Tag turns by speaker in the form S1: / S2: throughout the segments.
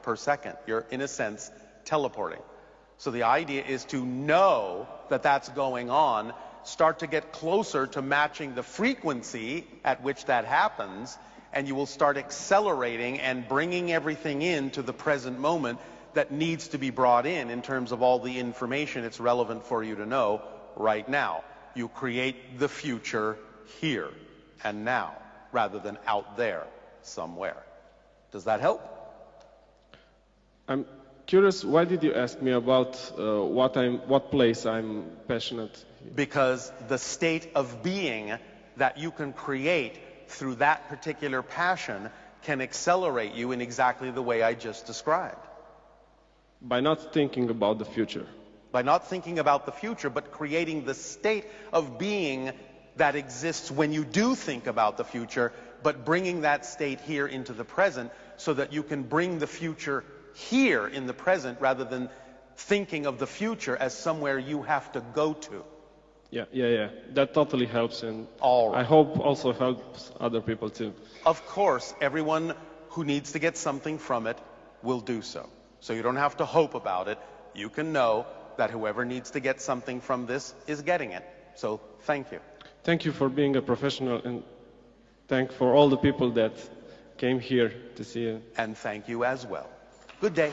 S1: per second. You're, in a sense, teleporting. So the idea is to know that that's going on, start to get closer to matching the frequency at which that happens, and you will start accelerating and bringing everything into the present moment that needs to be brought in terms of all the information it's relevant for you to know right now. You create the future here and now, rather than out there somewhere. Does that help?
S2: I'm curious, why did you ask me about what place I'm passionate?
S1: Because the state of being that you can create through that particular passion can accelerate you in exactly the way I just described.
S2: By not thinking about the future.
S1: By not thinking about the future, but creating the state of being that exists when you do think about the future, but bringing that state here into the present so that you can bring the future here in the present rather than thinking of the future as somewhere you have to go to.
S2: Yeah. That totally helps, and
S1: All right.
S2: I hope also helps other people too.
S1: Of course, everyone who needs to get something from it will do so. So you don't have to hope about it. You can know that whoever needs to get something from this is getting it. So thank you.
S2: Thank you for being a professional, and thank for all the people that came here to see you.
S1: And thank you as well. Good day.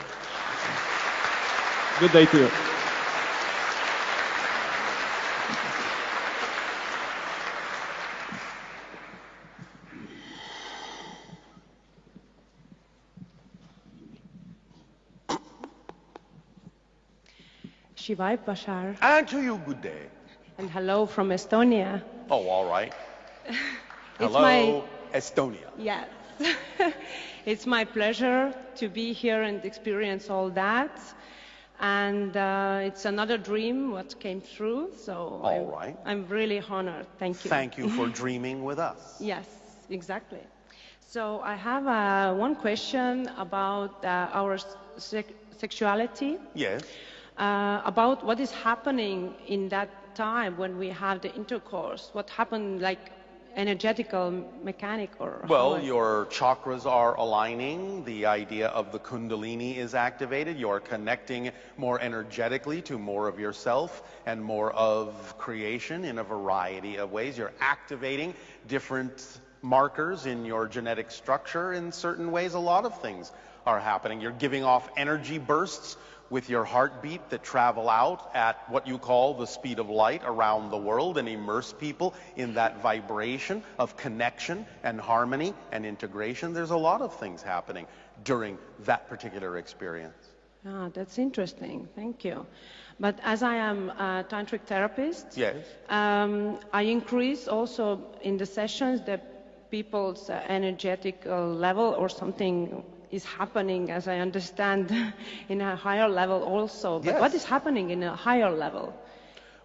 S2: Good day to you.
S3: Shivaib Bashar.
S1: And to you, good day.
S3: And hello from Estonia.
S1: Oh, all right.
S3: It's
S1: Hello, Estonia.
S3: Yes. It's my pleasure to be here and experience all that. And it's another dream what came through, so
S1: All right.
S3: I'm really honored. Thank you.
S1: Thank you for dreaming with us.
S3: Yes, exactly. So I have one question about our sexuality.
S1: Yes.
S3: About what is happening in that time when we have the intercourse. What happened, like energetical, mechanic, or
S1: Well, your chakras are aligning. The idea of the kundalini is activated. You're connecting more energetically to more of yourself and more of creation in a variety of ways. You're activating different markers in your genetic structure in certain ways. A lot of things are happening. You're giving off energy bursts with your heartbeat that travel out at what you call the speed of light around the world and immerse people in that vibration of connection and harmony and integration. There's a lot of things happening during that particular experience.
S3: Ah, that's interesting. Thank you. But as I am a tantric therapist,
S1: Yes.
S3: I increase also in the sessions the people's energetic level or something is happening, as I understand, in a higher level also. But
S1: Yes.
S3: what is happening in a higher level?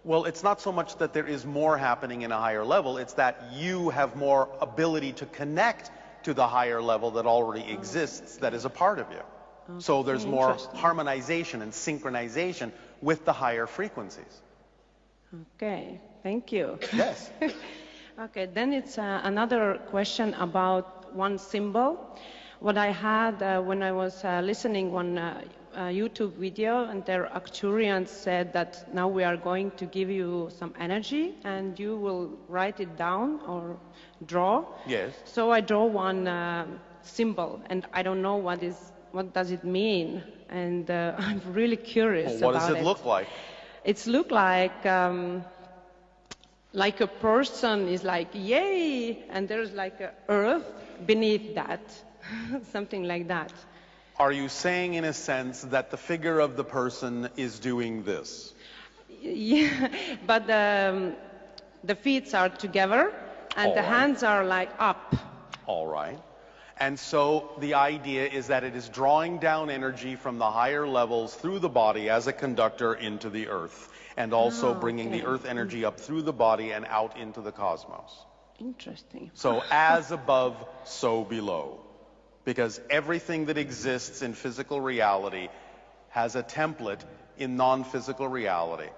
S1: Well, it's not so much that there is more happening in a higher level, it's that you have more ability to connect to the higher level that already exists, that is a part of you.
S3: Okay,
S1: So there's more
S3: interesting.
S1: harmonization and synchronization with the higher frequencies.
S3: Okay, thank you.
S1: Yes.
S3: Okay, then it's another question about one symbol. What I had when I was listening one YouTube video, and their actuarians said that now we are going to give you some energy and you will write it down or draw.
S1: Yes.
S3: So I draw one symbol, and I don't know what does it mean, and I'm really curious
S1: Well, what
S3: about
S1: does it look like?
S3: It's look like a person is like, yay, and there's like a earth beneath that, something like that.
S1: Are you saying, in a sense, that the figure of the person is doing this?
S3: Yeah, but the feet are together, and the
S1: All right.
S3: hands are like up.
S1: All right. And so the idea is that it is drawing down energy from the higher levels through the body as a conductor into the earth, and also bringing the earth energy up through the body and out into the cosmos.
S3: Interesting.
S1: So as above, so below. Because everything that exists in physical reality has a template in non-physical reality.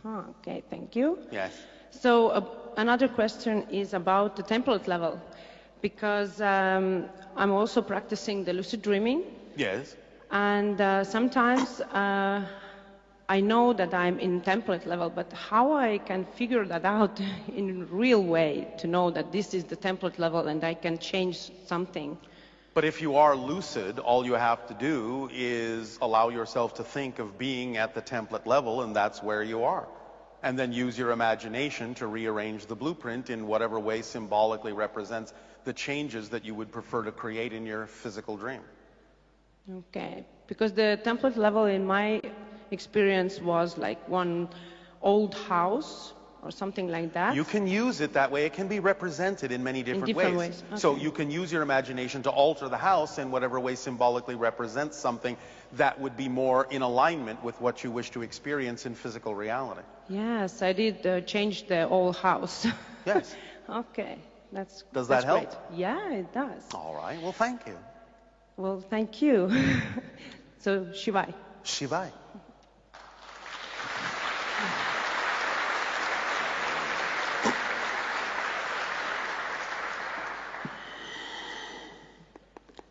S3: Okay, thank you.
S1: Yes.
S3: So another question is about the template level, because I'm also practicing the lucid dreaming.
S1: Yes.
S3: And sometimes I know that I'm in template level, but how I can figure that out in a real way to know that this is the template level and I can change something?
S1: But if you are lucid, all you have to do is allow yourself to think of being at the template level, and that's where you are. And then use your imagination to rearrange the blueprint in whatever way symbolically represents the changes that you would prefer to create in your physical dream.
S3: Okay, because the template level in my experience was like one old house or something like that.
S1: You can use it that way. It can be represented in many different ways.
S3: Okay.
S1: So you can use your imagination to alter the house in whatever way symbolically represents something that would be more in alignment with what you wish to experience in physical reality.
S3: Yes, I did change the old house.
S1: Yes.
S3: Okay,
S1: Does that help?
S3: great. Yeah, it does.
S1: All right. Well, thank you.
S3: Well, thank you. So, Shivai.
S1: Shivai.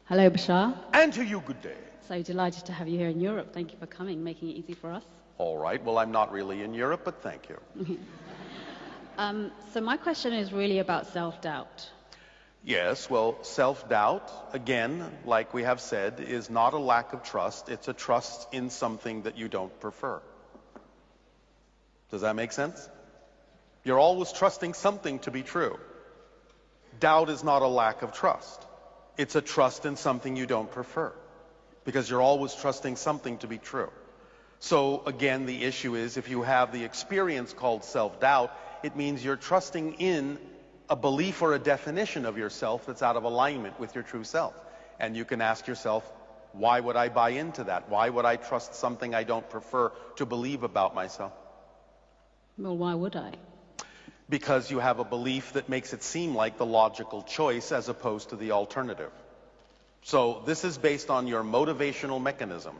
S4: Hello, Bashar.
S1: And to you, good day.
S4: So delighted to have you here in Europe. Thank you for coming, making it easy for us.
S1: All right. Well, I'm not really in Europe, but thank you.
S4: So my question is really about self-doubt.
S1: Yes, well, self-doubt, again, like we have said, is not a lack of trust. It's a trust in something that you don't prefer. Does that make sense? You're always trusting something to be true. Doubt is not a lack of trust. It's a trust in something you don't prefer, because you're always trusting something to be true. So again, the issue is, if you have the experience called self-doubt, it means you're trusting in a belief or a definition of yourself that's out of alignment with your true self. And you can ask yourself, why would I buy into that? Why would I trust something I don't prefer to believe about myself?
S4: Well, why would I?
S1: Because you have a belief that makes it seem like the logical choice as opposed to the alternative. So this is based on your motivational mechanism.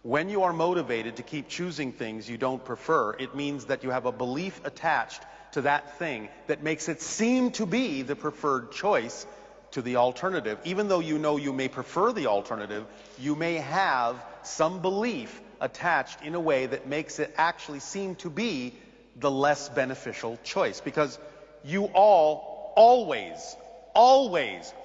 S1: When you are motivated to keep choosing things you don't prefer, it means that you have a belief attached to that thing that makes it seem to be the preferred choice to the alternative. Even though you know you may prefer the alternative, you may have some belief attached in a way that makes it actually seem to be the less beneficial choice. Because you all, always,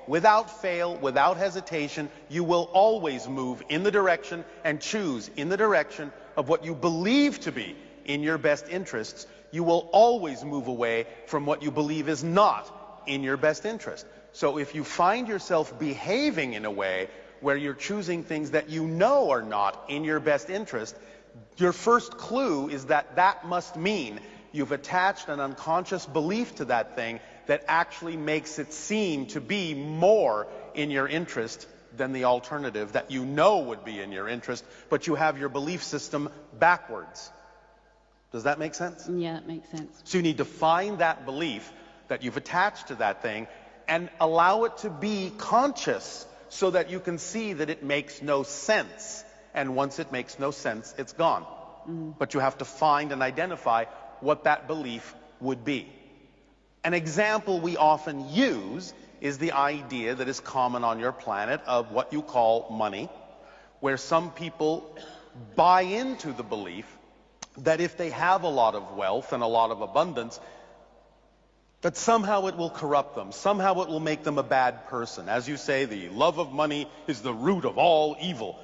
S1: without fail, without hesitation, you will always move in the direction and choose in the direction of what you believe to be in your best interests. You will always move away from what you believe is not in your best interest. So if you find yourself behaving in a way where you're choosing things that you know are not in your best interest, your first clue is that that must mean you've attached an unconscious belief to that thing that actually makes it seem to be more in your interest than the alternative that you know would be in your interest, but you have your belief system backwards. Does that make sense?
S4: Yeah, it makes sense.
S1: So you need to find that belief that you've attached to that thing and allow it to be conscious so that you can see that it makes no sense. And once it makes no sense, it's gone. But you have to find and identify what that belief would be. An example we often use is the idea that is common on your planet of what you call money, where some people buy into the belief that if they have a lot of wealth and a lot of abundance, that somehow it will corrupt them, somehow it will make them a bad person. As you say, the love of money is the root of all evil.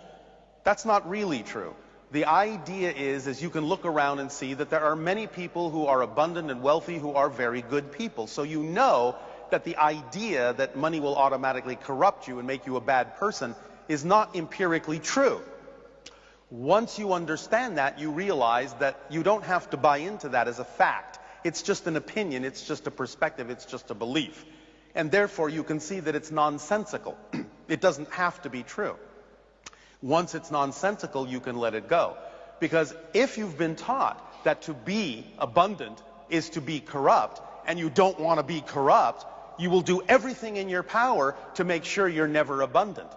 S1: That's not really true. The idea is you can look around and see that there are many people who are abundant and wealthy who are very good people. So you know that the idea that money will automatically corrupt you and make you a bad person is not empirically true. Once you understand that, you realize that you don't have to buy into that as a fact. It's just an opinion, it's just a perspective, it's just a belief. And therefore you can see that it's nonsensical. It doesn't have to be true. Once it's nonsensical, you can let it go. Because if you've been taught that to be abundant is to be corrupt, and you don't want to be corrupt, you will do everything in your power to make sure you're never abundant.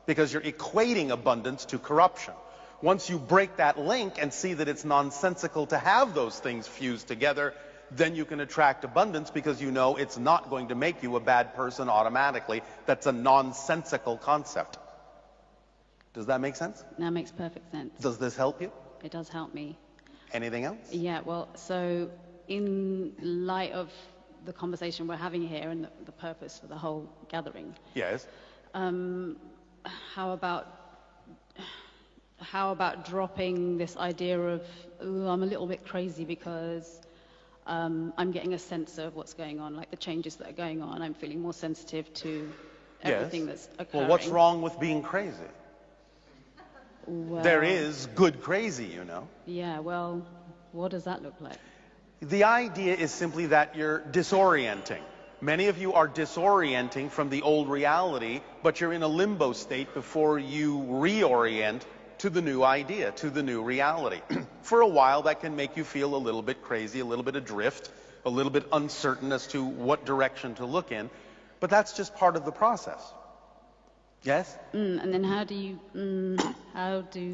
S1: Because you're equating abundance to corruption. Once you break that link and see that it's nonsensical to have those things fused together, then you can attract abundance because you know it's not going to make you a bad person automatically. That's a nonsensical concept. Does that make sense?
S4: That makes perfect sense.
S1: Does this help you?
S4: It does help me.
S1: Anything else?
S4: Yeah, well, so in light of the conversation we're having here and the purpose for the whole gathering,
S1: Yes.
S4: how about dropping this idea of, "Ooh, I'm a little bit crazy because I'm getting a sense of what's going on, like the changes that are going on. I'm feeling more sensitive to everything that's occurring."
S1: Well, what's wrong with being crazy?
S4: Well,
S1: There is good crazy, you know.
S4: Yeah, well, what does that look like?
S1: The idea is simply that you're disorienting. Many of you are disorienting from the old reality, but you're in a limbo state before you reorient to the new idea, to the new reality. For a while, that can make you feel a little bit crazy, a little bit adrift, a little bit uncertain as to what direction to look in, but that's just part of the process. Yes?
S4: And then how do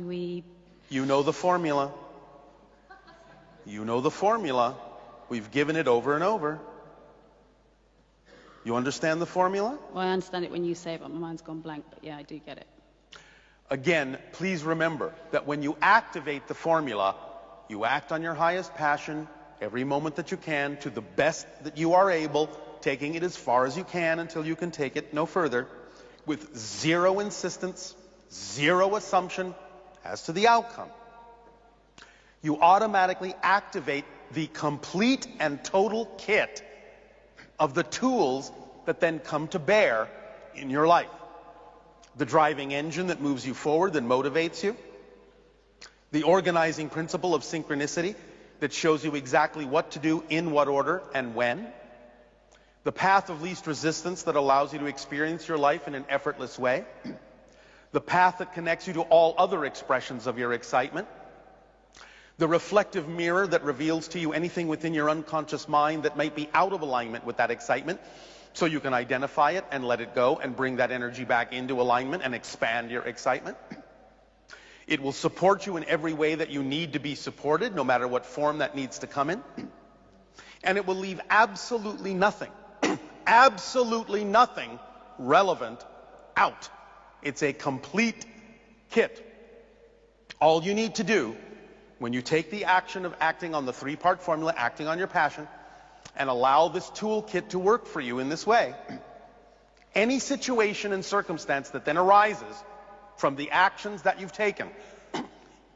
S4: we...
S1: You know the formula. You know the formula. We've given it over and over. You understand the formula?
S4: Well, I understand it when you say it, but my mind's gone blank, but yeah, I do get it.
S1: Again, please remember that when you activate the formula, you act on your highest passion every moment that you can to the best that you are able, taking it as far as you can until you can take it no further, with zero insistence, zero assumption as to the outcome. You automatically activate the complete and total kit of the tools that then come to bear in your life. The driving engine that moves you forward, that motivates you. The organizing principle of synchronicity that shows you exactly what to do, in what order, and when. The path of least resistance that allows you to experience your life in an effortless way. The path that connects you to all other expressions of your excitement. The reflective mirror that reveals to you anything within your unconscious mind that might be out of alignment with that excitement, so you can identify it and let it go and bring that energy back into alignment and expand your excitement. It will support you in every way that you need to be supported, no matter what form that needs to come in. And it will leave absolutely nothing, absolutely nothing relevant out. It's a complete kit. All you need to do when you take the action of acting on the three-part formula, acting on your passion, and allow this toolkit to work for you in this way, any situation and circumstance that then arises from the actions that you've taken,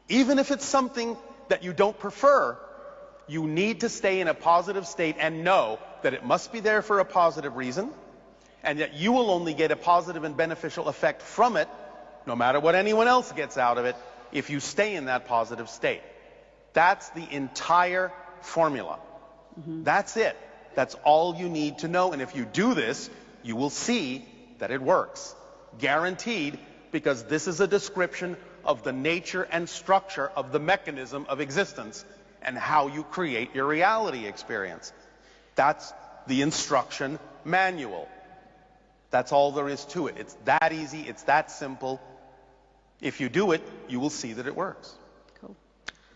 S1: even if it's something that you don't prefer, you need to stay in a positive state and know that it must be there for a positive reason, and that you will only get a positive and beneficial effect from it, no matter what anyone else gets out of it, if you stay in that positive state. That's the entire formula. That's it. That's all you need to know. And if you do this, you will see that it works. Guaranteed, because this is a description of the nature and structure of the mechanism of existence and how you create your reality experience. That's the instruction manual. That's all there is to it. It's that easy. It's that simple. If you do it, you will see that it works.
S4: Cool.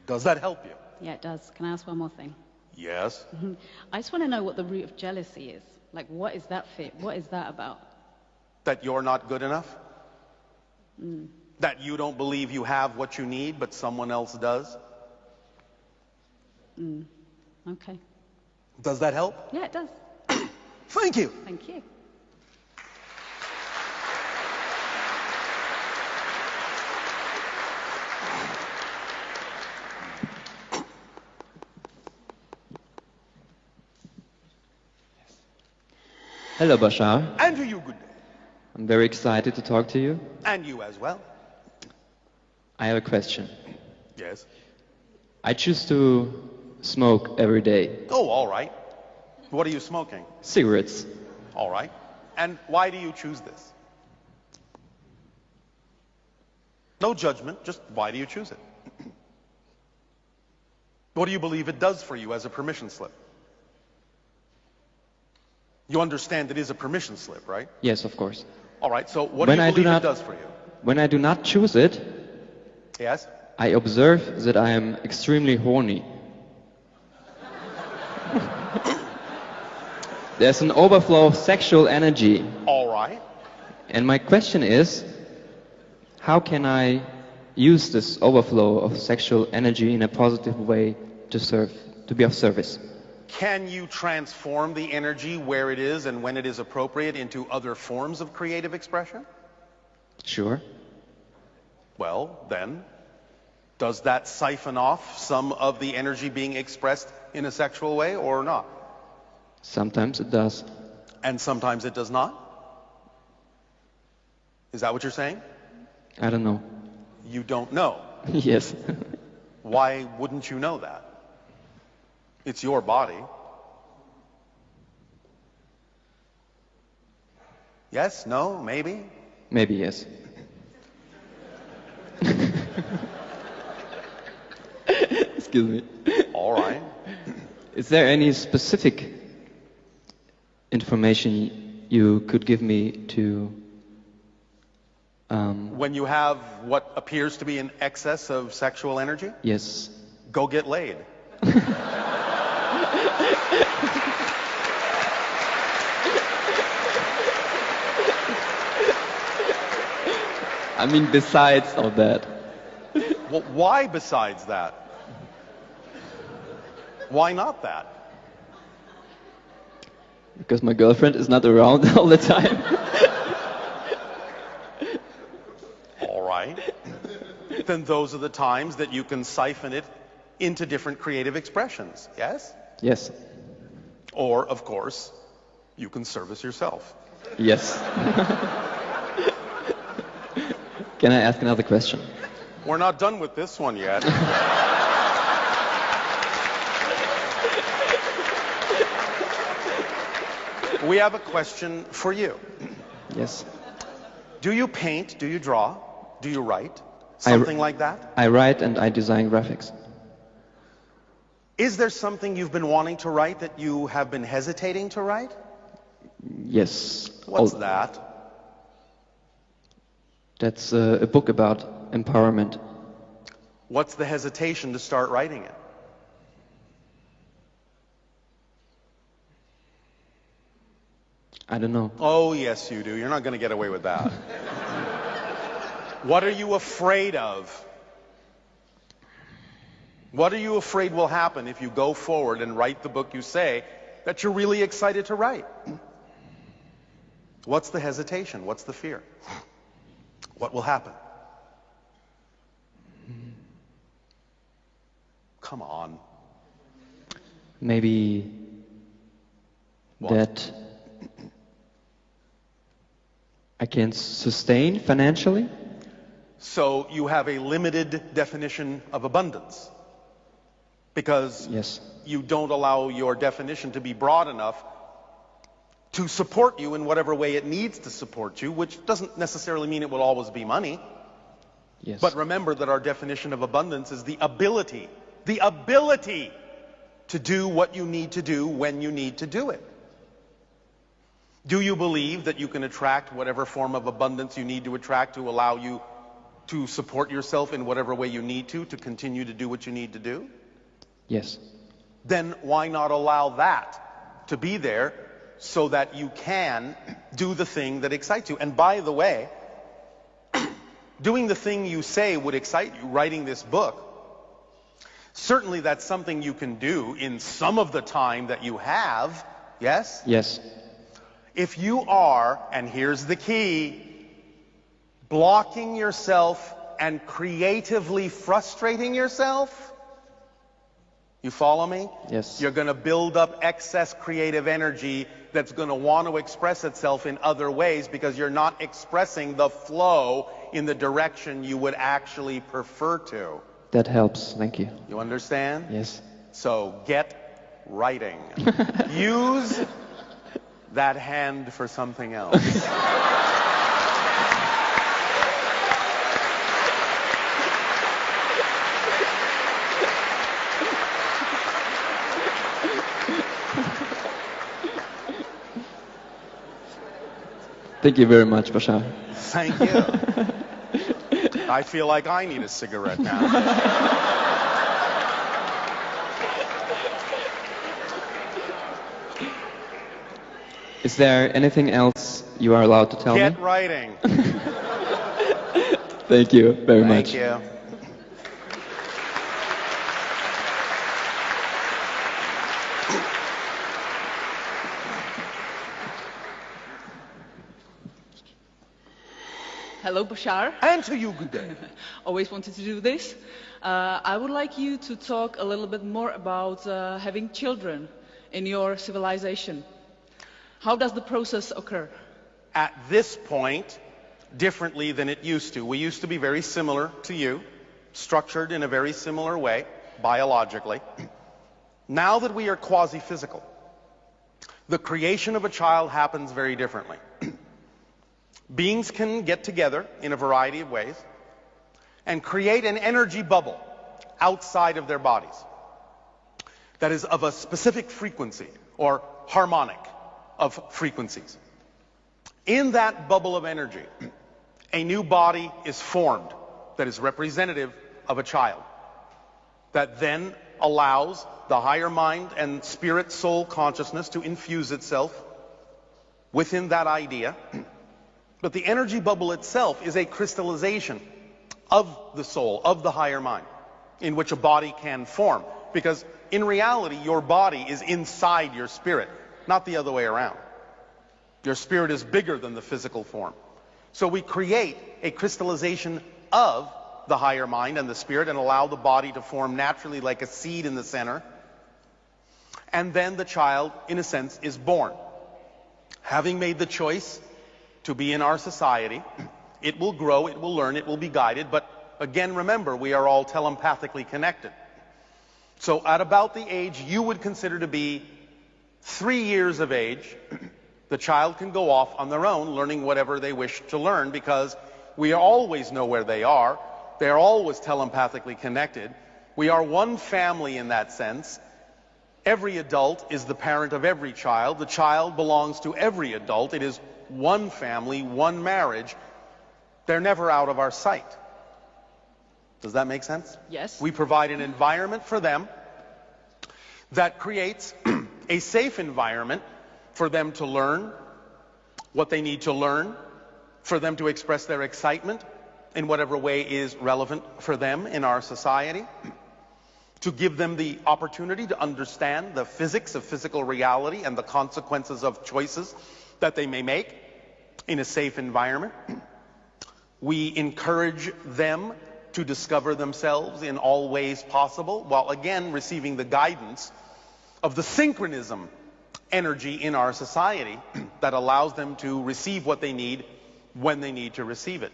S1: Does that help you?
S4: Yeah, it does. Can I ask one more thing?
S1: Yes.
S4: I just want to know what the root of jealousy is. Like, what is that fit? What is that about?
S1: That you're not good enough? That you don't believe you have what you need, but someone else does?
S4: Okay.
S1: Does that help?
S4: Yeah, it does.
S1: Thank you.
S4: Thank you.
S5: Hello, Bashar.
S1: And to you, good day.
S5: I'm very excited to talk to you.
S1: And you as well.
S5: I have a question.
S1: Yes.
S5: I choose to smoke every day.
S1: Oh, all right. What are you smoking?
S5: Cigarettes.
S1: All right. And why do you choose this? No judgment, just why do you choose it? What do you believe it does for you as a permission slip? You understand it is a permission slip, right?
S5: Yes, of course.
S1: All right, so what do you believe it does for you?
S5: When I do not choose it,
S1: Yes?
S5: I observe that I am extremely horny. there's an overflow of sexual energy.
S1: All right.
S5: And my question is, how can I use this overflow of sexual energy in a positive way to be of service?
S1: Can you transform the energy where it is and when it is appropriate into other forms of creative expression?
S5: Sure.
S1: Well, then, does that siphon off some of the energy being expressed in a sexual way or not?
S5: Sometimes it does.
S1: And sometimes it does not? Is that what you're saying?
S5: I don't know.
S1: You don't know.
S5: Yes.
S1: Why wouldn't you know that? It's your body. Yes? No? Maybe?
S5: Maybe yes. Excuse me.
S1: All right.
S5: Is there any specific information you could give me to...
S1: When you have what appears to be an excess of sexual energy,
S5: Yes.
S1: go get laid.
S5: I mean, besides all that.
S1: Well, why besides that? Why not that?
S5: Because my girlfriend is not around all the time.
S1: All right. Then those are the times that you can siphon it into different creative expressions, yes?
S5: Yes.
S1: Or, of course, you can service yourself.
S5: Yes. Can I ask another question?
S1: We're not done with this one yet. We have a question for you.
S5: Yes.
S1: Do you paint? Do you draw? Do you write? Something like that?
S5: I write and I design graphics.
S1: Is there something you've been wanting to write that you have been hesitating to write?
S5: Yes.
S1: What's that?
S5: That's a book about empowerment.
S1: What's the hesitation to start writing it?
S5: I don't know.
S1: Oh, yes, you do. You're not going to get away with that. What are you afraid of? What are you afraid will happen if you go forward and write the book you say that you're really excited to write? What's the hesitation? What's the fear? What will happen? Come on.
S5: Maybe
S1: What?
S5: that I can sustain financially.
S1: So you have a limited definition of abundance because
S5: Yes.
S1: you don't allow your definition to be broad enough to support you in whatever way it needs to support you, which doesn't necessarily mean it will always be money.
S5: Yes.
S1: But remember that our definition of abundance is the ability to do what you need to do when you need to do it. Do you believe that you can attract whatever form of abundance you need to attract to allow you to support yourself in whatever way you need to continue to do what you need to do?
S5: Yes.
S1: Then why not allow that to be there so that you can do the thing that excites you? And by the way, doing the thing you say would excite you, writing this book, certainly that's something you can do in some of the time that you have, yes?
S5: Yes.
S1: If you are, and here's the key, blocking yourself and creatively frustrating yourself, you follow me?
S5: Yes.
S1: You're going to build up excess creative energy that's going to want to express itself in other ways because you're not expressing the flow in the direction you would actually prefer to.
S5: That helps. Thank you.
S1: You understand?
S5: Yes.
S1: So get writing. Use that hand for something else.
S5: Thank you very much, Bashar.
S1: Thank you. I feel like I need a cigarette now.
S5: Is there anything else you are allowed to tell me?
S1: Get writing.
S5: Thank you very much.
S1: Thank you.
S6: Hello, Bashar.
S1: And to you, good day.
S6: Always wanted to do this. I would like you to talk a little bit more about having children in your civilization. How does the process occur?
S1: At this point, differently than it used to. We used to be very similar to you, structured in a very similar way, biologically. Now that we are quasi-physical, the creation of a child happens very differently. Beings can get together in a variety of ways and create an energy bubble outside of their bodies that is of a specific frequency or harmonic of frequencies. In that bubble of energy, a new body is formed that is representative of a child, that then allows the higher mind and spirit soul consciousness to infuse itself within that idea. But the energy bubble itself is a crystallization of the soul, of the higher mind, in which a body can form. Because in reality, your body is inside your spirit, not the other way around. Your spirit is bigger than the physical form. So we create a crystallization of the higher mind and the spirit and allow the body to form naturally like a seed in the center. And then the child, in a sense, is born. Having made the choice to be in our society, it will grow, it will learn, it will be guided, but again, remember, we are all telepathically connected. So at about the age you would consider to be 3 years of age, the child can go off on their own, learning whatever they wish to learn, because we always know where they are. They are always telepathically connected. We are one family in that sense. Every adult is the parent of every child. The child belongs to every adult. It is one family, one marriage. They're never out of our sight. Does that make sense?
S6: Yes.
S1: We provide an environment for them that creates a safe environment for them to learn what they need to learn, for them to express their excitement in whatever way is relevant for them in our society, to give them the opportunity to understand the physics of physical reality and the consequences of choices that they may make in a safe environment. We encourage them to discover themselves in all ways possible, while again receiving the guidance of the synchronism energy in our society that allows them to receive what they need when they need to receive it.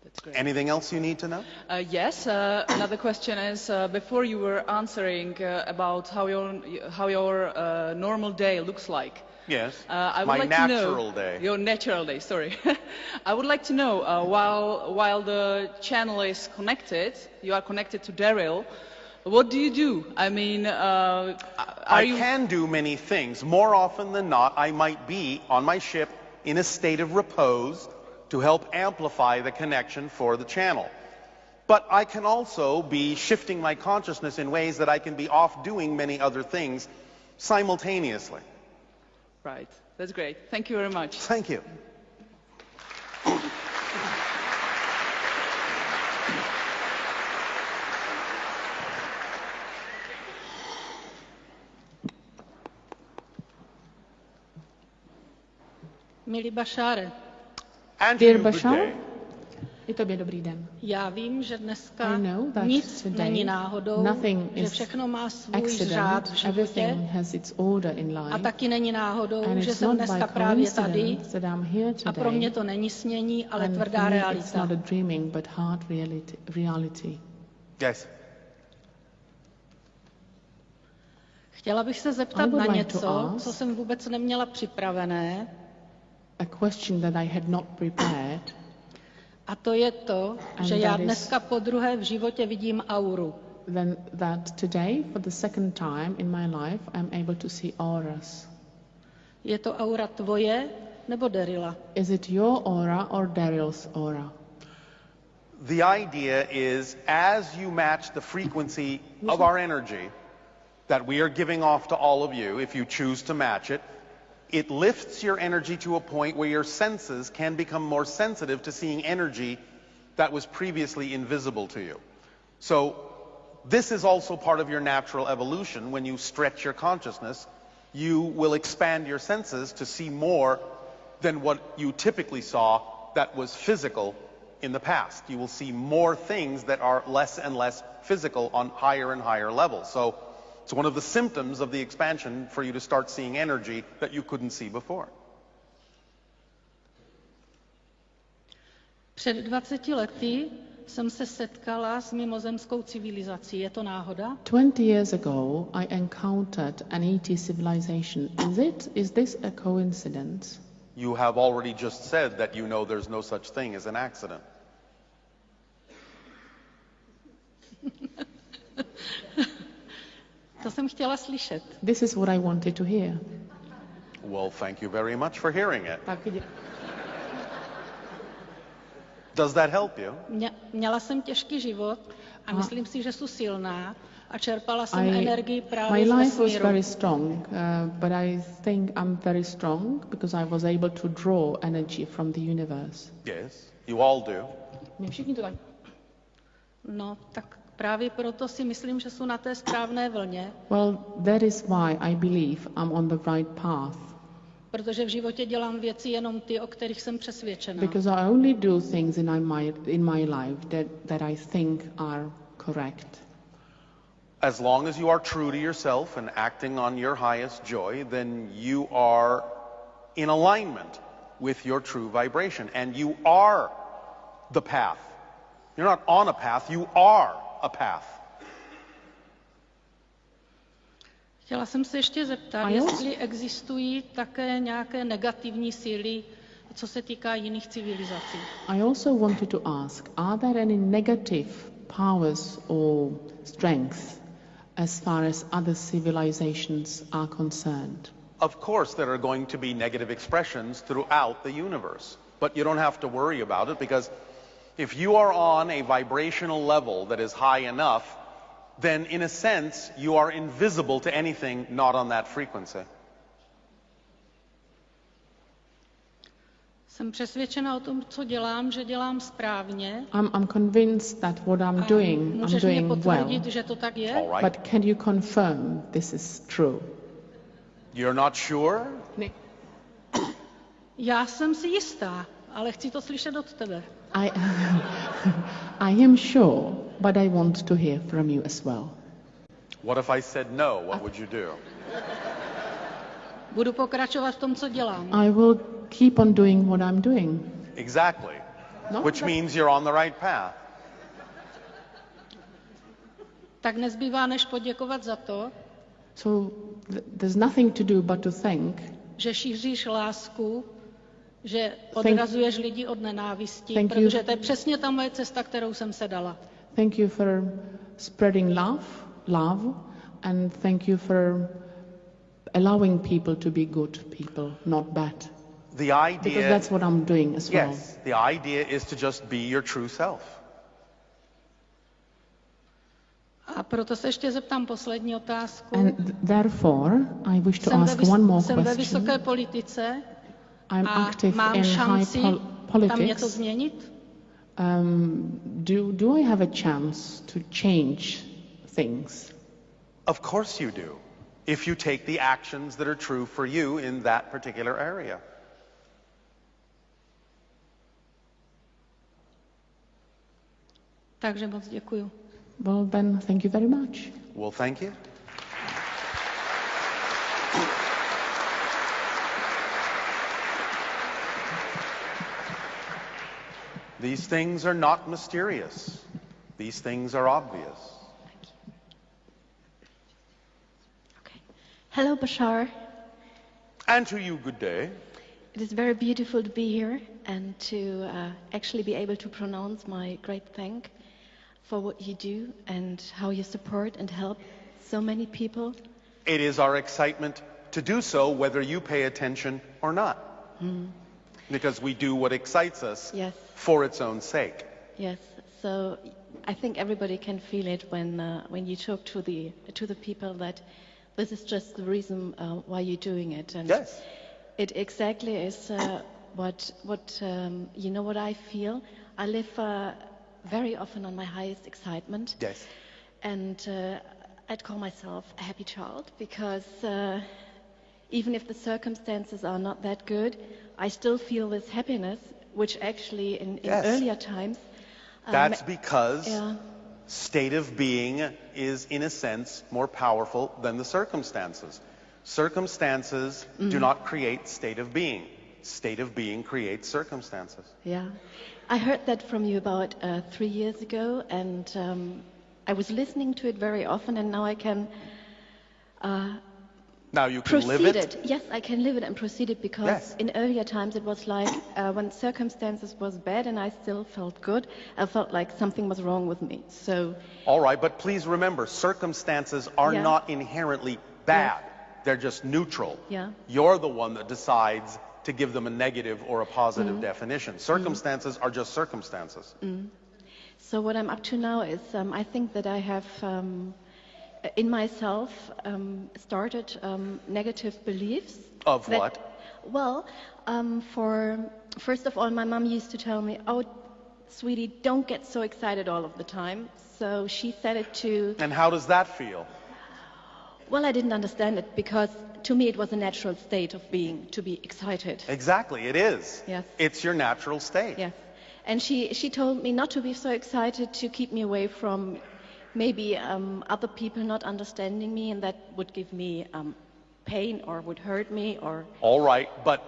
S6: That's great.
S1: Anything else you need to know?
S6: Yes. Another question is, before you were answering about how your normal day looks like.
S1: Yes.
S6: I would
S1: My
S6: like
S1: natural
S6: to know,
S1: day.
S6: Your natural day, sorry. I would like to know, while the channel is connected, you are connected to Darryl, what do you do? I mean,
S1: I can do many things. More often than not, I might be on my ship in a state of repose to help amplify the connection for the channel. But I can also be shifting my consciousness in ways that I can be off doing many other things simultaneously.
S6: Right. That's great. Thank you very much.
S1: Thank you.
S7: Milý Bashare,
S1: And
S8: Dear
S1: you, good
S8: Bashar,
S1: day.
S8: I tobě dobrý den.
S7: já vím, že dneska
S8: I know that
S7: nic
S8: today
S7: není náhodou,
S8: nothing
S7: že
S8: is
S7: všechno má svůj řád v
S8: accident,
S7: životě
S8: everything has its order in
S7: a
S8: life.
S7: taky není náhodou,
S8: And
S7: že
S8: it's
S7: jsem
S8: not by
S7: dneska právě tady
S8: coincidence that I'm here
S7: a pro mě
S8: today.
S7: to není snění, ale
S8: And
S7: tvrdá
S8: for me, it's
S7: realita.
S8: not a dreaming, but hard reality.
S1: Yes.
S7: Chtěla bych se
S8: I
S7: zeptat
S8: would
S7: na
S8: like to
S7: něco,
S8: ask
S7: co jsem vůbec neměla připravené,
S8: a question that I had not prepared,
S7: a to je to,
S8: And
S7: že já
S8: that is-
S7: dneska podruhé v životě vidím auru.
S8: then that today, for the second time in my life, I'm able to see auras.
S7: Je to aura tvoje nebo Darryla?
S8: Is it your aura or Darryl's aura?
S1: The idea is, as you match the frequency of our energy that we are giving off to all of you, if you choose to match it, it lifts your energy to a point where your senses can become more sensitive to seeing energy that was previously invisible to you. So this is also part of your natural evolution. When you stretch your consciousness, you will expand your senses to see more than what you typically saw that was physical in the past. You will see more things that are less and less physical on higher and higher levels. So it's one of the symptoms of the expansion for you to start seeing energy that you couldn't see before.
S7: Před 20 lety jsem se setkala s mimozemskou civilizací. Je to náhoda?
S8: 20 years ago, I encountered an ET civilization. Is this a coincidence?
S1: You have already just said that you know there's no such thing as an accident.
S7: To jsem chtěla slyšet.
S8: This is what I wanted to hear.
S1: Well, thank you very much for hearing it.
S8: Taky
S1: Does that help you?
S7: Měla jsem těžký život a myslím si, že jsem silná a čerpala jsem energii právě z
S8: My life was
S7: vesmíru.
S8: very strong, but I think I'm very strong because I was able to draw energy from the universe.
S1: Yes, you all do.
S8: My všichni to tak.
S7: No, tak právě proto si myslím, že jsou na té správné vlně,
S8: Well, that is why I believe I'm on the right path.
S7: protože v životě dělám věci jenom ty, o kterých jsem přesvědčená.
S8: Because I only do things in my life that I think are correct.
S1: As long as you are true to yourself and acting on your highest joy, then you are in alignment with your true vibration. And you are the path. You're not on a path, you are a path.
S7: Chtěla jsem se ještě zeptat, jestli existují také nějaké negativní síly, co se týká jiných civilizací.
S8: I also wanted to ask, are there any negative powers or strengths as far as other civilizations are concerned?
S1: Of course, there are going to be negative expressions throughout the universe, but you don't have to worry about it because if you are on a vibrational level that is high enough, then in a sense you are invisible to anything not on that frequency.
S7: Jsem přesvědčena o tom, co dělám, že dělám správně.
S8: I'm convinced that what I'm doing
S7: Můžeš mě
S8: well.
S7: potvrdit, že to tak je?
S1: All right.
S8: But can you confirm this is true?
S1: You're not sure?
S7: Já jsem si jistá, ale chci to slyšet od tebe.
S8: I am sure, but I want to hear from you as well.
S1: What if I said no? What would you do?
S7: Budu pokračovat v tom, co dělám.
S8: I will keep on doing what I'm doing.
S1: Exactly.
S8: No,
S1: Which means you're on the right path.
S7: Tak nezbývá, než poděkovat za to,
S8: So there's nothing to do but to thank.
S7: že šíříš lásku, že odrazuješ lidi od nenávisti,
S8: Thank you.
S7: protože to je přesně ta moje cesta, kterou jsem se dala.
S8: Thank you for spreading love, and thank you for allowing people to be good people, not bad.
S1: The
S8: Because
S1: idea,
S8: that's what I'm doing as well.
S1: yes, the idea is to just be your true self.
S7: A proto se ještě zeptám poslední otázku.
S8: And therefore, I wish to ask one more
S7: jsem ve
S8: question.
S7: vysoké politice
S8: I'm
S7: a
S8: active
S7: mám
S8: in
S7: šanci
S8: high
S7: tam něco
S8: politics.
S7: změnit?
S8: Do I have a chance to change things?
S1: Of course you do, if you take the actions that are true for you in that particular area.
S7: Takže moc děkuju.
S8: Well, then, thank you very much.
S1: Well, thank you. These things are not mysterious. These things are obvious.
S9: Hello, Bashar.
S1: And to you, good day.
S9: It is very beautiful to be here and to actually be able to pronounce my great thank for what you do and how you support and help so many people.
S1: It is our excitement to do so whether you pay attention or not. Because we do what excites us
S9: Yes,
S1: for its own sake.
S9: yes. So I think everybody can feel it when you talk to the people that this is just the reason why you're doing it. And
S1: Yes.
S9: It exactly is what what I feel. I live very often on my highest excitement.
S1: Yes.
S9: And I'd call myself a happy child because even if the circumstances are not that good, I still feel this happiness, which actually in earlier times...
S1: That's because state of being is, in a sense, more powerful than the circumstances. Circumstances do not create state of being. State of being creates circumstances.
S9: Yeah. I heard that from you about 3 years ago, and I was listening to it very often, and now I can
S1: now you can live it?
S9: Yes, I can live it and proceed it, because in earlier times it was like when circumstances was bad and I still felt good, I felt like something was wrong with me. So.
S1: All right, but please remember, circumstances are not inherently bad. They're just neutral.
S9: Yeah.
S1: You're the one that decides to give them a negative or a positive definition. Circumstances are just circumstances.
S9: So what I'm up to now is I think that I have in myself started negative beliefs.
S1: Of what?
S9: Well, first of all, my mom used to tell me, "Oh, sweetie, don't get so excited all of the time." So she said it to...
S1: And how does that feel?
S9: Well, I didn't understand it, because to me it was a natural state of being, to be excited.
S1: Exactly, it is.
S9: Yes.
S1: It's your natural state.
S9: Yes. And she told me not to be so excited, to keep me away from maybe other people not understanding me, and that would give me pain or would hurt me or...
S1: All right, but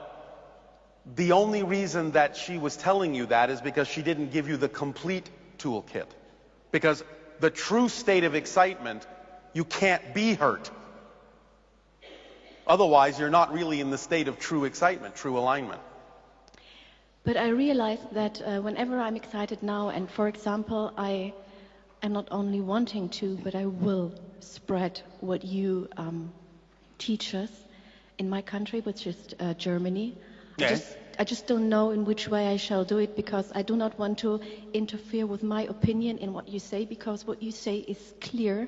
S1: the only reason that she was telling you that is because she didn't give you the complete toolkit. Because the true state of excitement, you can't be hurt. Otherwise, you're not really in the state of true excitement, true alignment.
S9: But I realized that whenever I'm excited now, and for example, I am not only wanting to, but I will spread what you teach us in my country, which is Germany.
S1: Yes.
S9: I just don't know in which way I shall do it, because I do not want to interfere with my opinion in what you say, because what you say is clear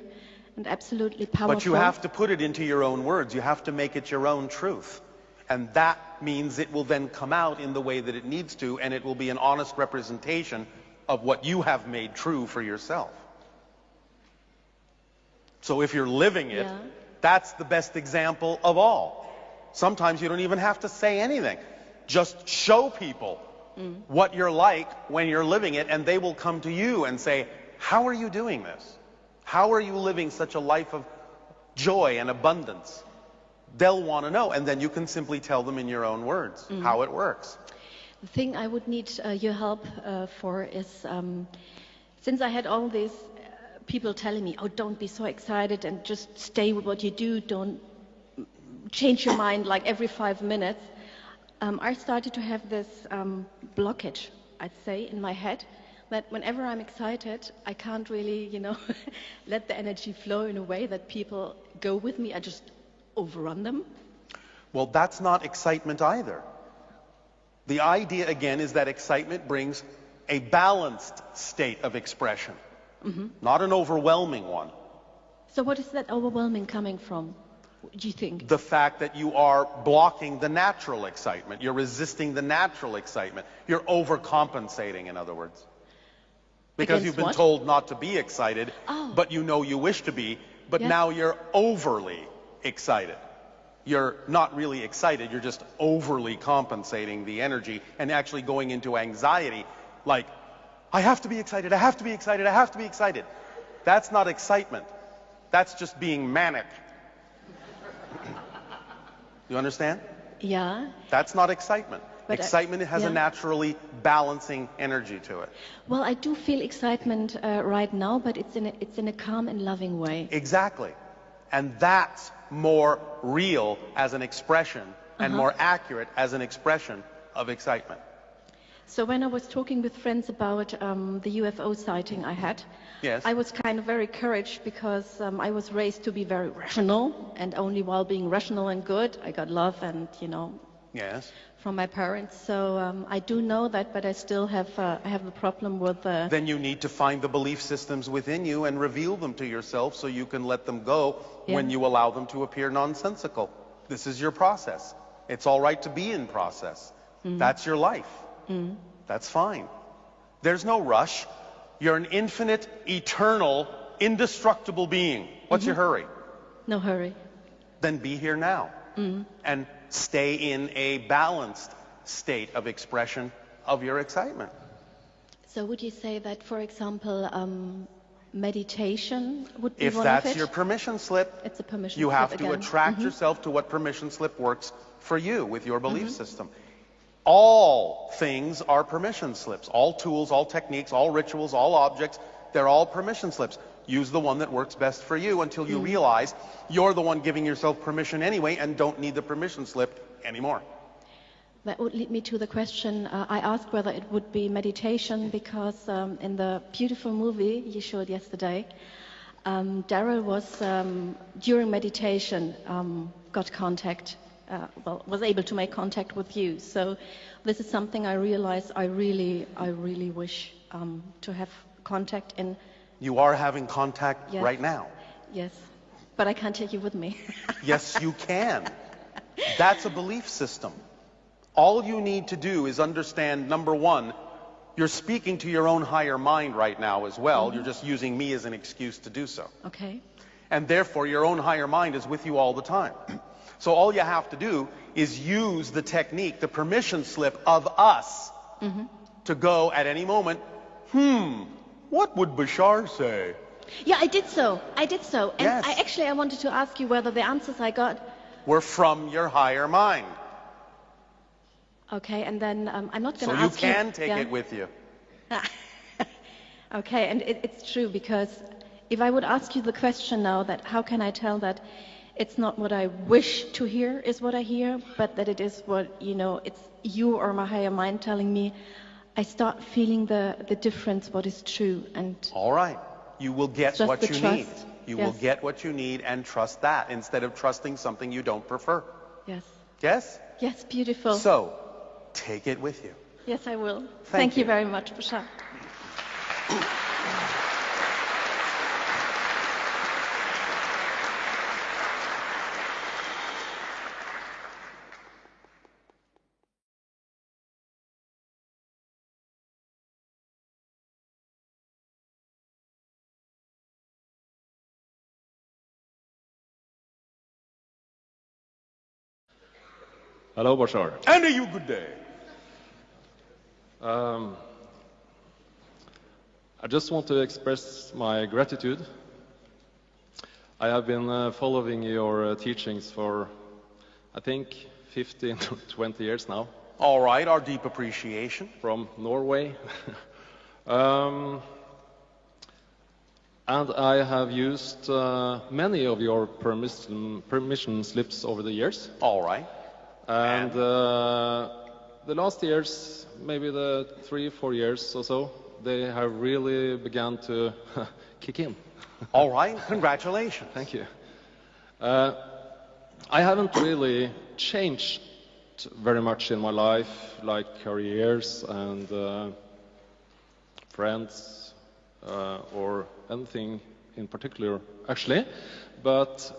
S9: and absolutely powerful.
S1: But you have to put it into your own words. You have to make it your own truth. And that means it will then come out in the way that it needs to, and it will be an honest representation of what you have made true for yourself. So if you're living it, that's the best example of all. Sometimes you don't even have to say anything. Just show people what you're like when you're living it, and they will come to you and say, "How are you doing this? How are you living such a life of joy and abundance?" They'll want to know, and then you can simply tell them in your own words how it works.
S9: The thing I would need your help for is, since I had all these people telling me, "Oh, don't be so excited and just stay with what you do, don't change your mind like every 5 minutes," I started to have this blockage, I'd say, in my head, that whenever I'm excited, I can't really, let the energy flow in a way that people go with me. I just overrun them.
S1: Well, that's not excitement either. The idea, again, is that excitement brings a balanced state of expression, not an overwhelming one.
S9: So what is that overwhelming coming from, do you think?
S1: The fact that you are blocking the natural excitement. You're resisting the natural excitement. You're overcompensating, in other words. Because you've been told not to be excited, but you know you wish to be, but now you're overly excited. You're not really excited, you're just overly compensating the energy and actually going into anxiety, like, I have to be excited, I have to be excited, I have to be excited. That's not excitement. That's just being manic. You understand?
S9: Yeah.
S1: That's not excitement.
S9: But
S1: excitement has a naturally balancing energy to it.
S9: Well, I do feel excitement right now, but it's in a calm and loving way.
S1: Exactly. And that's more real as an expression and more accurate as an expression of excitement.
S9: So when I was talking with friends about the UFO sighting I had, I was kind of very encouraged, because I was raised to be very rational, and only while being rational and good, I got love and, from my parents. So I do know that, but I still have a problem with...
S1: Then you need to find the belief systems within you and reveal them to yourself so you can let them go when you allow them to appear nonsensical. This is your process. It's all right to be in process. That's your life. That's fine. There's no rush. You're an infinite, eternal, indestructible being. What's your hurry?
S9: No hurry.
S1: Then be here now. And stay in a balanced state of expression of your excitement.
S9: So would you say that, for example, meditation would be
S1: If
S9: one of it?
S1: that's your permission slip,
S9: It's a permission
S1: you
S9: slip
S1: have to
S9: again.
S1: attract yourself to what permission slip works for you with your belief system. All things are permission slips. All tools, all techniques, all rituals, all objects, they're all permission slips. Use the one that works best for you until you realize you're the one giving yourself permission anyway and don't need the permission slip anymore.
S9: That would lead me to the question, I asked whether it would be meditation because in the beautiful movie you showed yesterday, Darryl was, during meditation, got contact, was able to make contact with you. So this is something I realized I really wish to have contact in.
S1: You are having contact right now.
S9: Yes, but I can't take you with me.
S1: Yes, you can. That's a belief system. All you need to do is understand, number one, you're speaking to your own higher mind right now as well. You're just using me as an excuse to do so.
S9: Okay.
S1: And therefore, your own higher mind is with you all the time. So all you have to do is use the technique, the permission slip of us, to go at any moment, what would Bashar say?
S9: Yeah, I did so. And
S1: Yes.
S9: I wanted to ask you whether the answers I got.
S1: Were from your higher mind.
S9: Okay, and then I'm not going
S1: So
S9: to
S1: you
S9: ask you.
S1: can take it with you.
S9: Okay, and it's true, because if I would ask you the question now, that how can I tell that it's not what I wish to hear is what I hear, but that it is what, it's you or my higher mind telling me, I start feeling the difference, what is true. And
S1: all right. You will get
S9: just
S1: what
S9: the
S1: you
S9: trust.
S1: need. You will get what you need and trust that instead of trusting something you don't prefer.
S9: Yes.
S1: Yes?
S9: Yes, beautiful.
S1: So, take it with you.
S9: Yes, I will.
S1: Thank
S9: you
S1: you.
S9: very much, Bashar.
S2: Hello, Bashar.
S1: And a you good day.
S2: I just want to express my gratitude. I have been following your teachings for, I think, 15 to 20 years now.
S1: All right, our deep appreciation.
S2: From Norway. And I have used many of your permission slips over the years.
S1: All right.
S2: And the last years, maybe the 3-4 years or so, they have really begun to kick in.
S1: All right, congratulations.
S2: Thank you. I haven't really changed very much in my life, like careers and friends or anything in particular, actually. But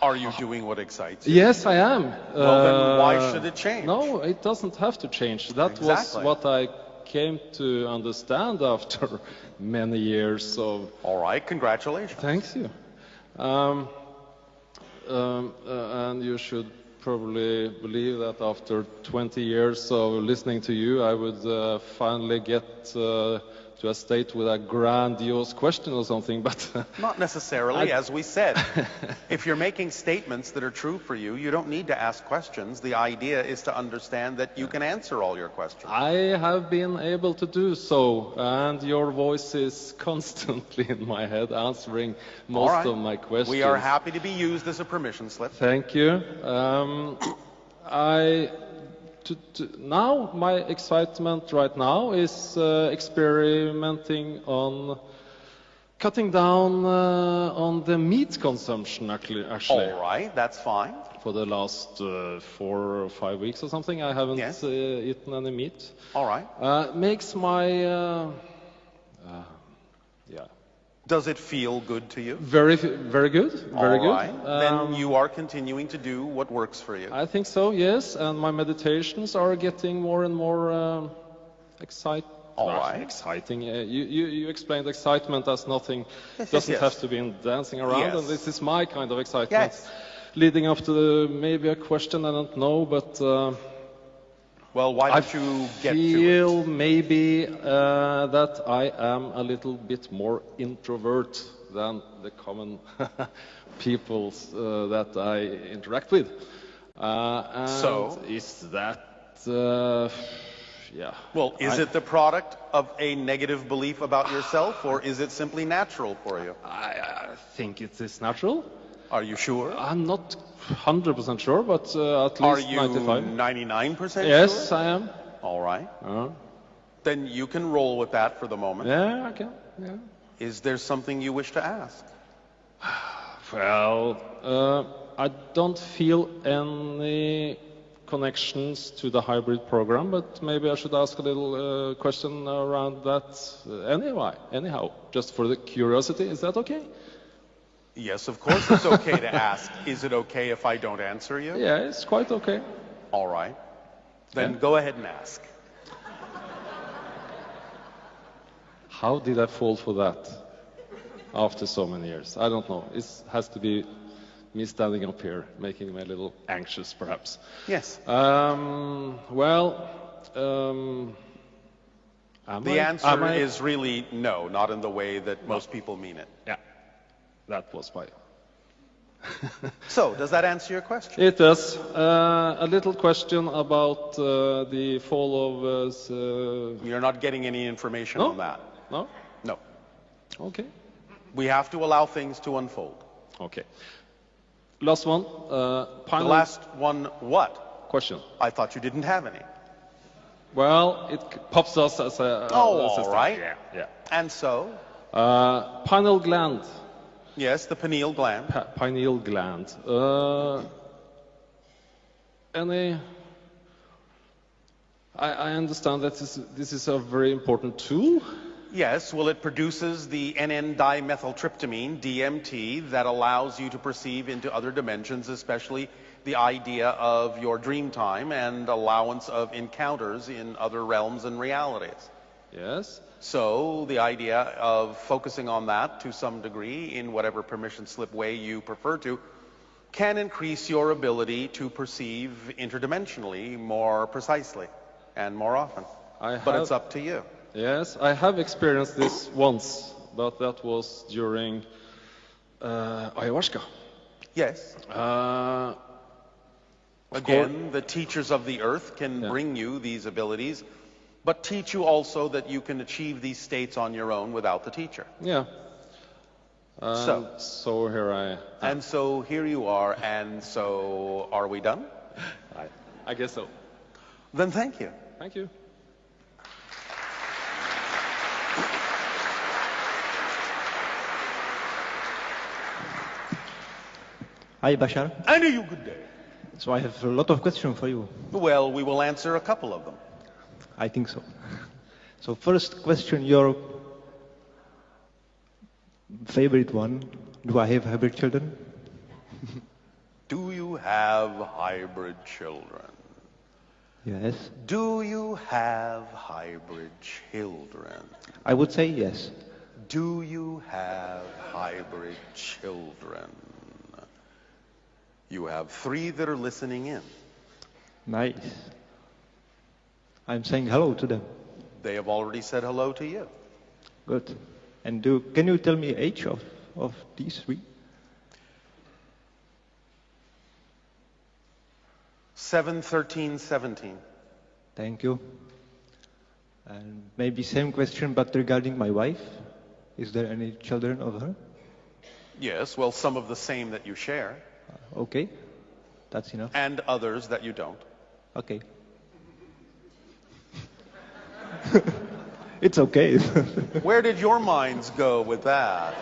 S1: are you doing what excites you?
S2: yes, I am.
S1: Well, then why should it change?
S2: No, it doesn't have to change. That
S1: Exactly.
S2: was what I came to understand after many years of...
S1: All right, congratulations.
S2: Thank you. And you should probably believe that after 20 years of listening to you, I would finally get to a state with a grandiose question or something, but...
S1: Not necessarily, as we said. If you're making statements that are true for you, you don't need to ask questions. The idea is to understand that you can answer all your questions.
S2: I have been able to do so, and your voice is constantly in my head answering most of my questions.
S1: We are happy to be used as a permission slip.
S2: Thank you. Now, my excitement right now is experimenting on cutting down on the meat consumption, actually.
S1: All right, that's fine.
S2: For the last 4 or 5 weeks or something, I haven't eaten any meat.
S1: All right.
S2: Makes my
S1: Does it feel good to you?
S2: Very good. Very
S1: All right.
S2: good.
S1: Then you are continuing to do what works for you.
S2: I think so, yes. And my meditations are getting more and more exciting.
S1: All right.
S2: Exciting. You explained excitement as nothing.
S1: Yes,
S2: Doesn't
S1: yes.
S2: have to be in dancing around.
S1: Yes.
S2: And this is my kind of excitement.
S1: Yes.
S2: Leading up to maybe a question, I don't know, but
S1: Well, why don't you get to it?
S2: I feel maybe that I am a little bit more introvert than the common people that I interact with. And
S1: So?
S2: is that, yeah.
S1: Well, is it the product of a negative belief about yourself, or is it simply natural for you?
S2: I think it is natural.
S1: Are you sure?
S2: I'm not 100% sure, but at
S1: Are
S2: least
S1: you
S2: 95.
S1: 99% sure?
S2: Yes, I am.
S1: All right. Then you can roll with that for the moment.
S2: Yeah, I can. Yeah.
S1: Is there something you wish to ask?
S2: Well, I don't feel any connections to the hybrid program, but maybe I should ask a little question around that anyhow, just for the curiosity. Is that okay?
S1: Yes, of course it's okay to ask. Is it okay if I don't answer you?
S2: Yeah, it's quite okay.
S1: All right. Then go ahead and ask.
S2: How did I fall for that after so many years? I don't know. It has to be me standing up here, making me a little anxious, perhaps.
S1: Yes. The answer is really no, not in the way that most people mean it.
S2: Yeah, that was my...
S1: So, does that answer your question?
S2: It does. A little question about the fall of...
S1: You're not getting any information on that.
S2: No?
S1: No.
S2: Okay.
S1: We have to allow things to unfold.
S2: Okay. Last one.
S1: The last one, what?
S2: Question.
S1: I thought you didn't have any.
S2: Well, it pops us as a...
S1: all right.
S2: Yeah.
S1: And so?
S2: Pineal gland.
S1: Yes, the pineal gland.
S2: Pineal gland. I understand that this is a very important tool.
S1: Yes, well, it produces the NN-dimethyltryptamine, DMT, that allows you to perceive into other dimensions, especially the idea of your dream time and allowance of encounters in other realms and realities.
S2: Yes.
S1: So the idea of focusing on that to some degree in whatever permission slip way you prefer to can increase your ability to perceive interdimensionally more precisely and more often. But it's up to you.
S2: Yes, I have experienced this once, but that was during ayahuasca.
S1: Yes. Again, the teachers of the earth can bring you these abilities, but teach you also that you can achieve these states on your own without the teacher.
S2: Yeah.
S1: So
S2: here I am.
S1: And so here you are, and so are we done?
S2: I guess so.
S1: Then thank you.
S2: Thank you.
S10: Hi, Bashar.
S1: And you, good day.
S10: So I have a lot of questions for you.
S1: Well, we will answer a couple of them.
S10: I think so. So first question, your favorite one. Do I have hybrid children?
S1: Do you have hybrid children?
S10: Yes.
S1: Do you have hybrid children?
S10: I would say yes.
S1: Do you have hybrid children? You have 3 that are listening in.
S10: Nice. I'm saying hello to them.
S1: They have already said hello to you.
S10: Good. And can you tell me age of these 3?
S1: 7, 13, 17.
S10: Thank you. And maybe same question, but regarding my wife. Is there any children of her?
S1: Yes, well, some of the same that you share.
S10: Okay. That's enough.
S1: And others that you don't.
S10: Okay. It's okay.
S1: Where did your minds go with that?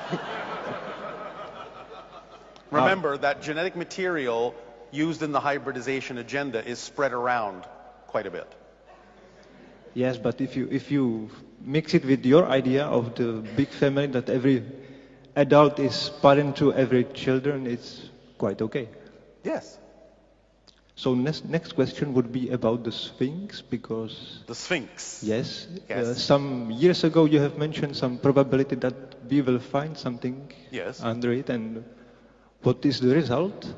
S1: Remember that genetic material used in the hybridization agenda is spread around quite a bit.
S10: Yes, but if you mix it with your idea of the big family, that every adult is parent to every children, it's quite okay.
S1: Yes.
S10: So next question would be about the Sphinx, because...
S1: The Sphinx.
S10: Yes.
S1: Yes.
S10: Some years ago you have mentioned some probability that we will find something under it, and what is the result?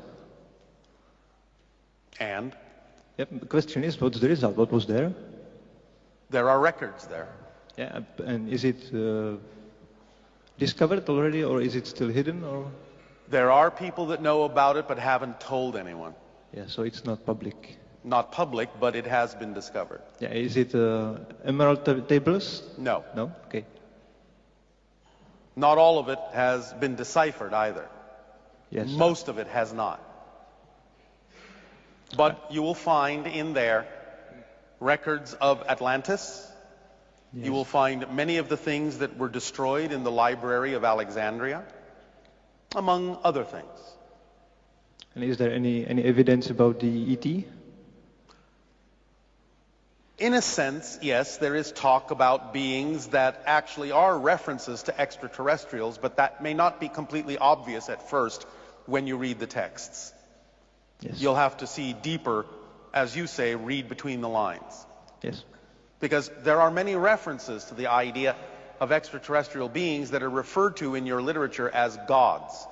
S1: And?
S10: Yep, the question is, what's the result? What was there?
S1: There are records there.
S10: Yeah, and is it discovered already, or is it still hidden, or...?
S1: There are people that know about it but haven't told anyone.
S10: Yeah, so it's not public.
S1: Not public, but it has been discovered.
S10: Yeah, is it emerald tables?
S1: No.
S10: No? Okay.
S1: Not all of it has been deciphered either.
S10: Yes.
S1: Most of it has not. But you will find in there records of Atlantis.
S10: Yes.
S1: You will find many of the things that were destroyed in the Library of Alexandria, among other things.
S10: And is there any evidence about the ET?
S1: In a sense, yes, there is talk about beings that actually are references to extraterrestrials, but that may not be completely obvious at first when you read the texts.
S10: Yes.
S1: You'll have to see deeper, as you say, read between the lines.
S10: Yes.
S1: Because there are many references to the idea of extraterrestrial beings that are referred to in your literature as gods.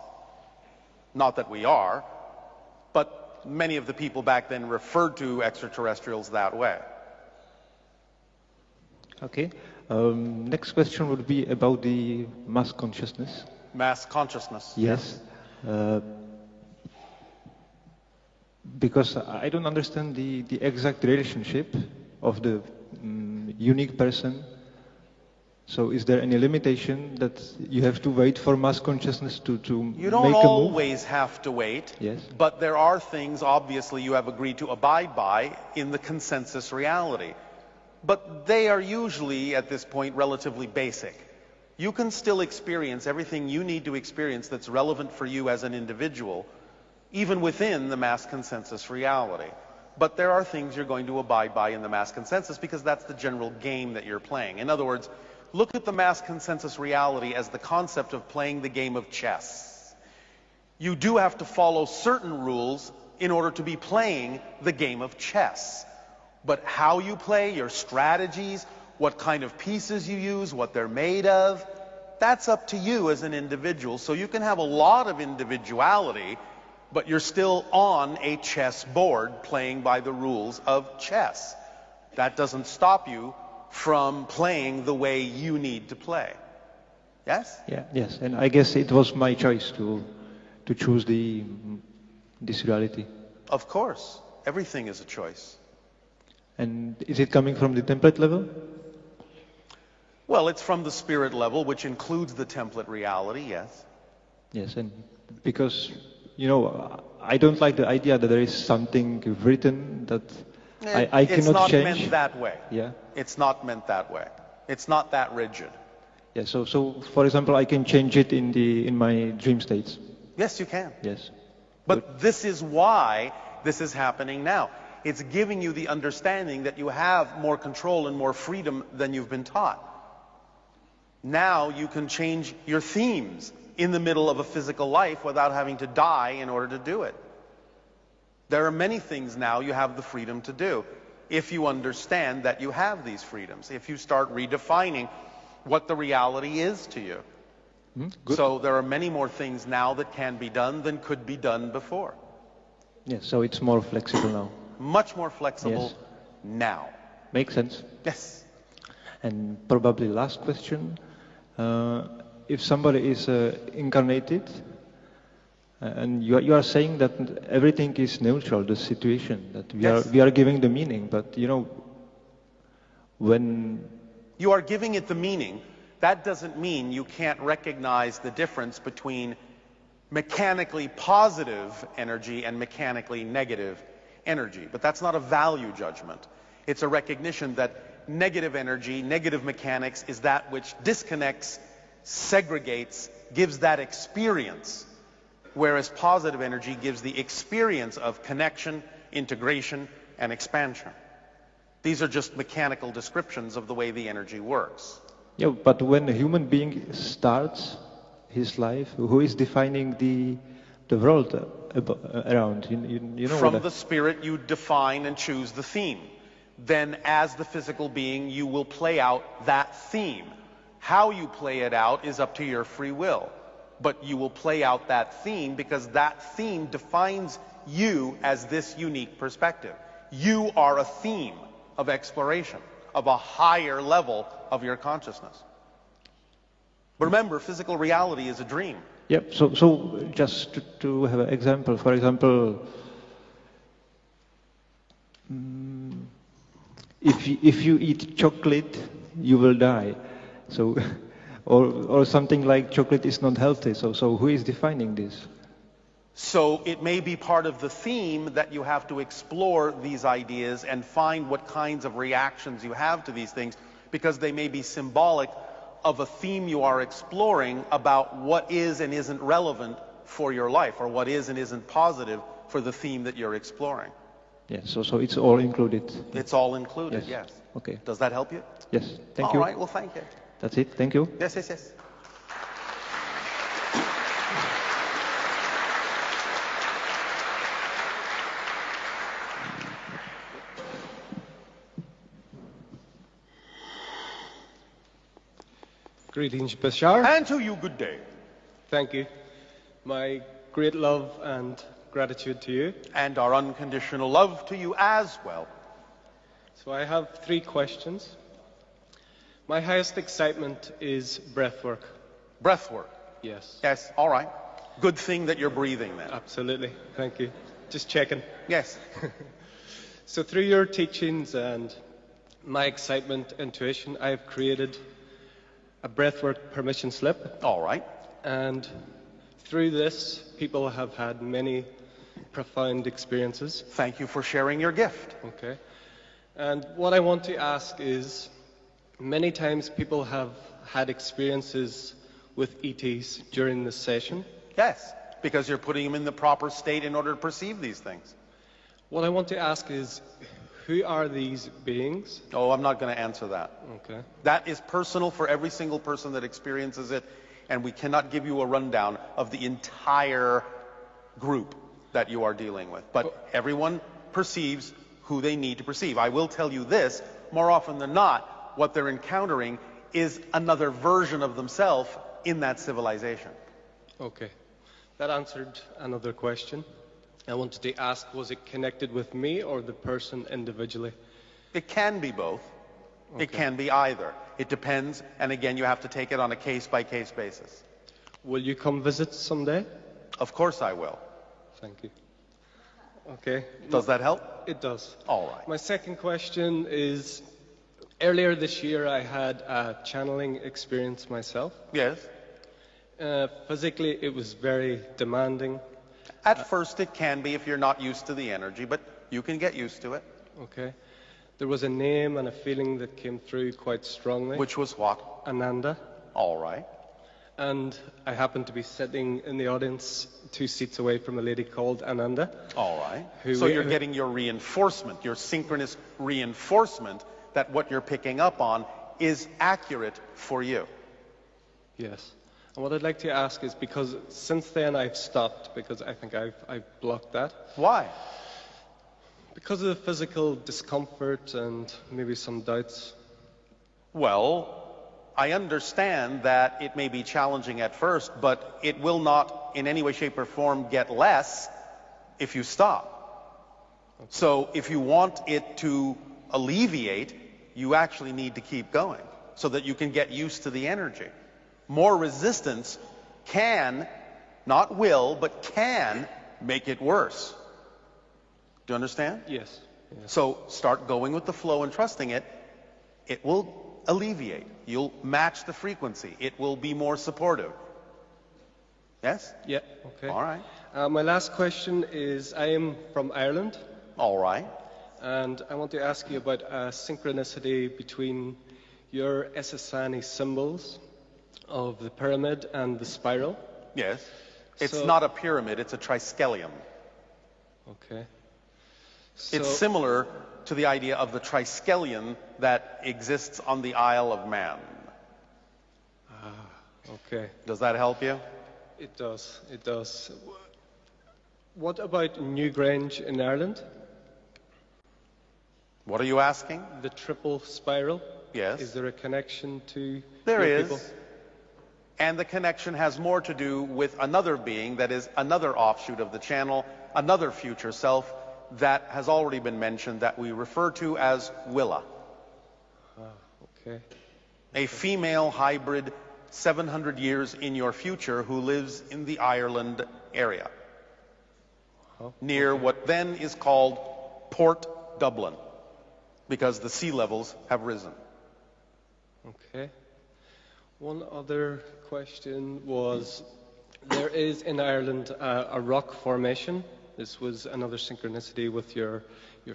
S1: Not that we are, but many of the people back then referred to extraterrestrials that way.
S10: Okay. Next question would be about the mass consciousness.
S1: Mass consciousness.
S10: Yes. Because I don't understand the exact relationship of the unique person. So is there any limitation that you have to wait for mass consciousness to make a move?
S1: You don't always have to wait.
S10: Yes.
S1: But there are things, obviously, you have agreed to abide by in the consensus reality. But they are usually, at this point, relatively basic. You can still experience everything you need to experience that's relevant for you as an individual, even within the mass consensus reality. But there are things you're going to abide by in the mass consensus because that's the general game that you're playing. In other words, look at the mass consensus reality as the concept of playing the game of chess. You do have to follow certain rules in order to be playing the game of chess. But how you play, your strategies, what kind of pieces you use, what they're made of, that's up to you as an individual. So you can have a lot of individuality, but you're still on a chess board playing by the rules of chess. That doesn't stop you from playing the way you need to play. Yes?
S10: Yeah, yes. And I guess it was my choice to choose this reality.
S1: Of course. Everything is a choice.
S10: And is it coming from the template level?
S1: Well, it's from the spirit level, which includes the template reality, yes.
S10: Yes, and because, I don't like the idea that there is something written that I cannot change.
S1: It's not meant that way.
S10: Yeah.
S1: It's not meant that way. It's not that rigid.
S10: Yeah, so for example, I can change it in my dream states.
S1: Yes, you can.
S10: Yes.
S1: But this is why this is happening now. It's giving you the understanding that you have more control and more freedom than you've been taught. Now you can change your themes in the middle of a physical life without having to die in order to do it. There are many things now you have the freedom to do if you understand that you have these freedoms, if you start redefining what the reality is to you. So there are many more things now that can be done than could be done before.
S10: Yes, so it's more flexible now.
S1: Much more flexible now.
S10: Makes sense.
S1: Yes.
S10: And probably last question. If somebody is incarnated, and you are saying that everything is neutral, the situation, that we are giving the meaning, but when...
S1: You are giving it the meaning. That doesn't mean you can't recognize the difference between mechanically positive energy and mechanically negative energy. But that's not a value judgment. It's a recognition that negative energy, negative mechanics is that which disconnects, segregates, gives that experience, whereas positive energy gives the experience of connection, integration, and expansion. These are just mechanical descriptions of the way the energy works.
S10: Yeah, but when a human being starts his life? Who is defining the world around? You know
S1: From
S10: what
S1: the spirit, you define and choose the theme. Then as the physical being, you will play out that theme. How you play it out is up to your free will. But you will play out that theme because that theme defines you as this unique perspective. You are a theme of exploration, of a higher level of your consciousness. But remember, physical reality is a dream.
S10: Yep. So just to have an example, for example, if you eat chocolate, you will die. So, or something like chocolate is not healthy. So who is defining this?
S1: So it may be part of the theme that you have to explore these ideas and find what kinds of reactions you have to these things, because they may be symbolic of a theme you are exploring about what is and isn't relevant for your life, or what is and isn't positive for the theme that you're exploring.
S10: Yes, so it's all included.
S1: It's all included,
S10: Yes.
S1: yes.
S10: Okay.
S1: Does that help you?
S10: Yes, thank you.
S1: All right, well, thank you.
S10: That's it, thank you.
S1: Yes, yes, yes.
S11: Greetings, Bashar.
S1: And to you, good day.
S11: Thank you. My great love and gratitude to you.
S1: And our unconditional love to you as well.
S11: So I have 3 questions. My highest excitement is breath work.
S1: Breath work.
S11: Yes.
S1: Yes, all right. Good thing that you're breathing then.
S11: Absolutely. Thank you. Just checking.
S1: Yes.
S11: So through your teachings and my excitement, intuition, I've created a breathwork permission slip.
S1: All right.
S11: And through this, people have had many profound experiences.
S1: Thank you for sharing your gift.
S11: Okay. And what I want to ask is, many times people have had experiences with ETs during the session.
S1: Yes, because you're putting them in the proper state in order to perceive these things.
S11: What I want to ask is, who are these beings?
S1: Oh, I'm not going to answer that.
S11: Okay.
S1: That is personal for every single person that experiences it, and we cannot give you a rundown of the entire group that you are dealing with. But everyone perceives who they need to perceive. I will tell you this, more often than not, what they're encountering is another version of themselves in that civilization.
S11: Okay. That answered another question. I wanted to ask, was it connected with me or the person individually?
S1: It can be both.
S11: Okay.
S1: It can be either. It depends, and again, you have to take it on a case-by-case basis.
S11: Will you come visit someday?
S1: Of course I will.
S11: Thank you. Okay.
S1: Does that help?
S11: It does.
S1: All right.
S11: My second question is, earlier this year I had a channeling experience myself.
S1: Yes.
S11: Physically, it was very demanding.
S1: At first it can be if you're not used to the energy, but you can get used to it.
S11: Okay. There was a name and a feeling that came through quite strongly.
S1: Which was what?
S11: Ananda.
S1: All right.
S11: And I happened to be sitting in the audience 2 seats away from a lady called Ananda.
S1: All right. So you're getting your reinforcement, your synchronous reinforcement that what you're picking up on is accurate for you.
S11: Yes. And what I'd like to ask is, because since then I've stopped, because I think I've blocked that.
S1: Why?
S11: Because of the physical discomfort and maybe some doubts.
S1: Well, I understand that it may be challenging at first, but it will not in any way, shape, or form get less if you stop. Okay. So if you want it to alleviate, you actually need to keep going so that you can get used to the energy. More resistance can, not will, but can make it worse. Do you understand?
S11: Yes.
S1: So start going with the flow and trusting it. It will alleviate. You'll match the frequency. It will be more supportive. Yes?
S11: Yeah, okay.
S1: All right.
S11: My last question is, I am from Ireland.
S1: All right.
S11: And I want to ask you about a synchronicity between your Essassani symbols of the pyramid and the spiral.
S1: Yes. It's not a pyramid, it's a triskelion.
S11: Okay.
S1: It's similar to the idea of the triskelion that exists on the Isle of Man.
S11: Okay.
S1: Does that help you?
S11: It does. It does. What about Newgrange in Ireland?
S1: What are you asking?
S11: The triple spiral?
S1: Yes.
S11: Is there a connection to
S1: There
S11: your
S1: is.
S11: people?
S1: And the connection has more to do with another being that is another offshoot of the channel, another future self that has already been mentioned that we refer to as Willa.
S11: Okay.
S1: A female hybrid 700 years in your future who lives in the Ireland area, near what then is called Port Dublin, because the sea levels have risen.
S11: Okay. One other question was, there is in Ireland a rock formation. This was another synchronicity with your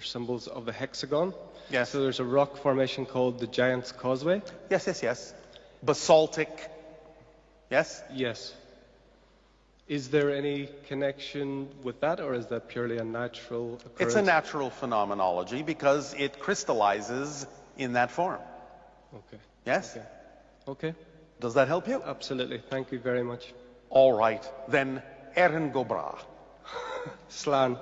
S11: symbols of the hexagon.
S1: Yes.
S11: So there's a rock formation called the Giant's Causeway.
S1: Yes, yes, yes. Basaltic. Yes?
S11: Yes. Is there any connection with that, or is that purely a natural occurrence?
S1: It's a natural phenomenology because it crystallizes in that form.
S11: Okay.
S1: Yes?
S11: Okay. Okay.
S1: Does that help you?
S11: Absolutely. Thank you very much.
S1: All right. Then, Erin Gobra.
S11: Slan.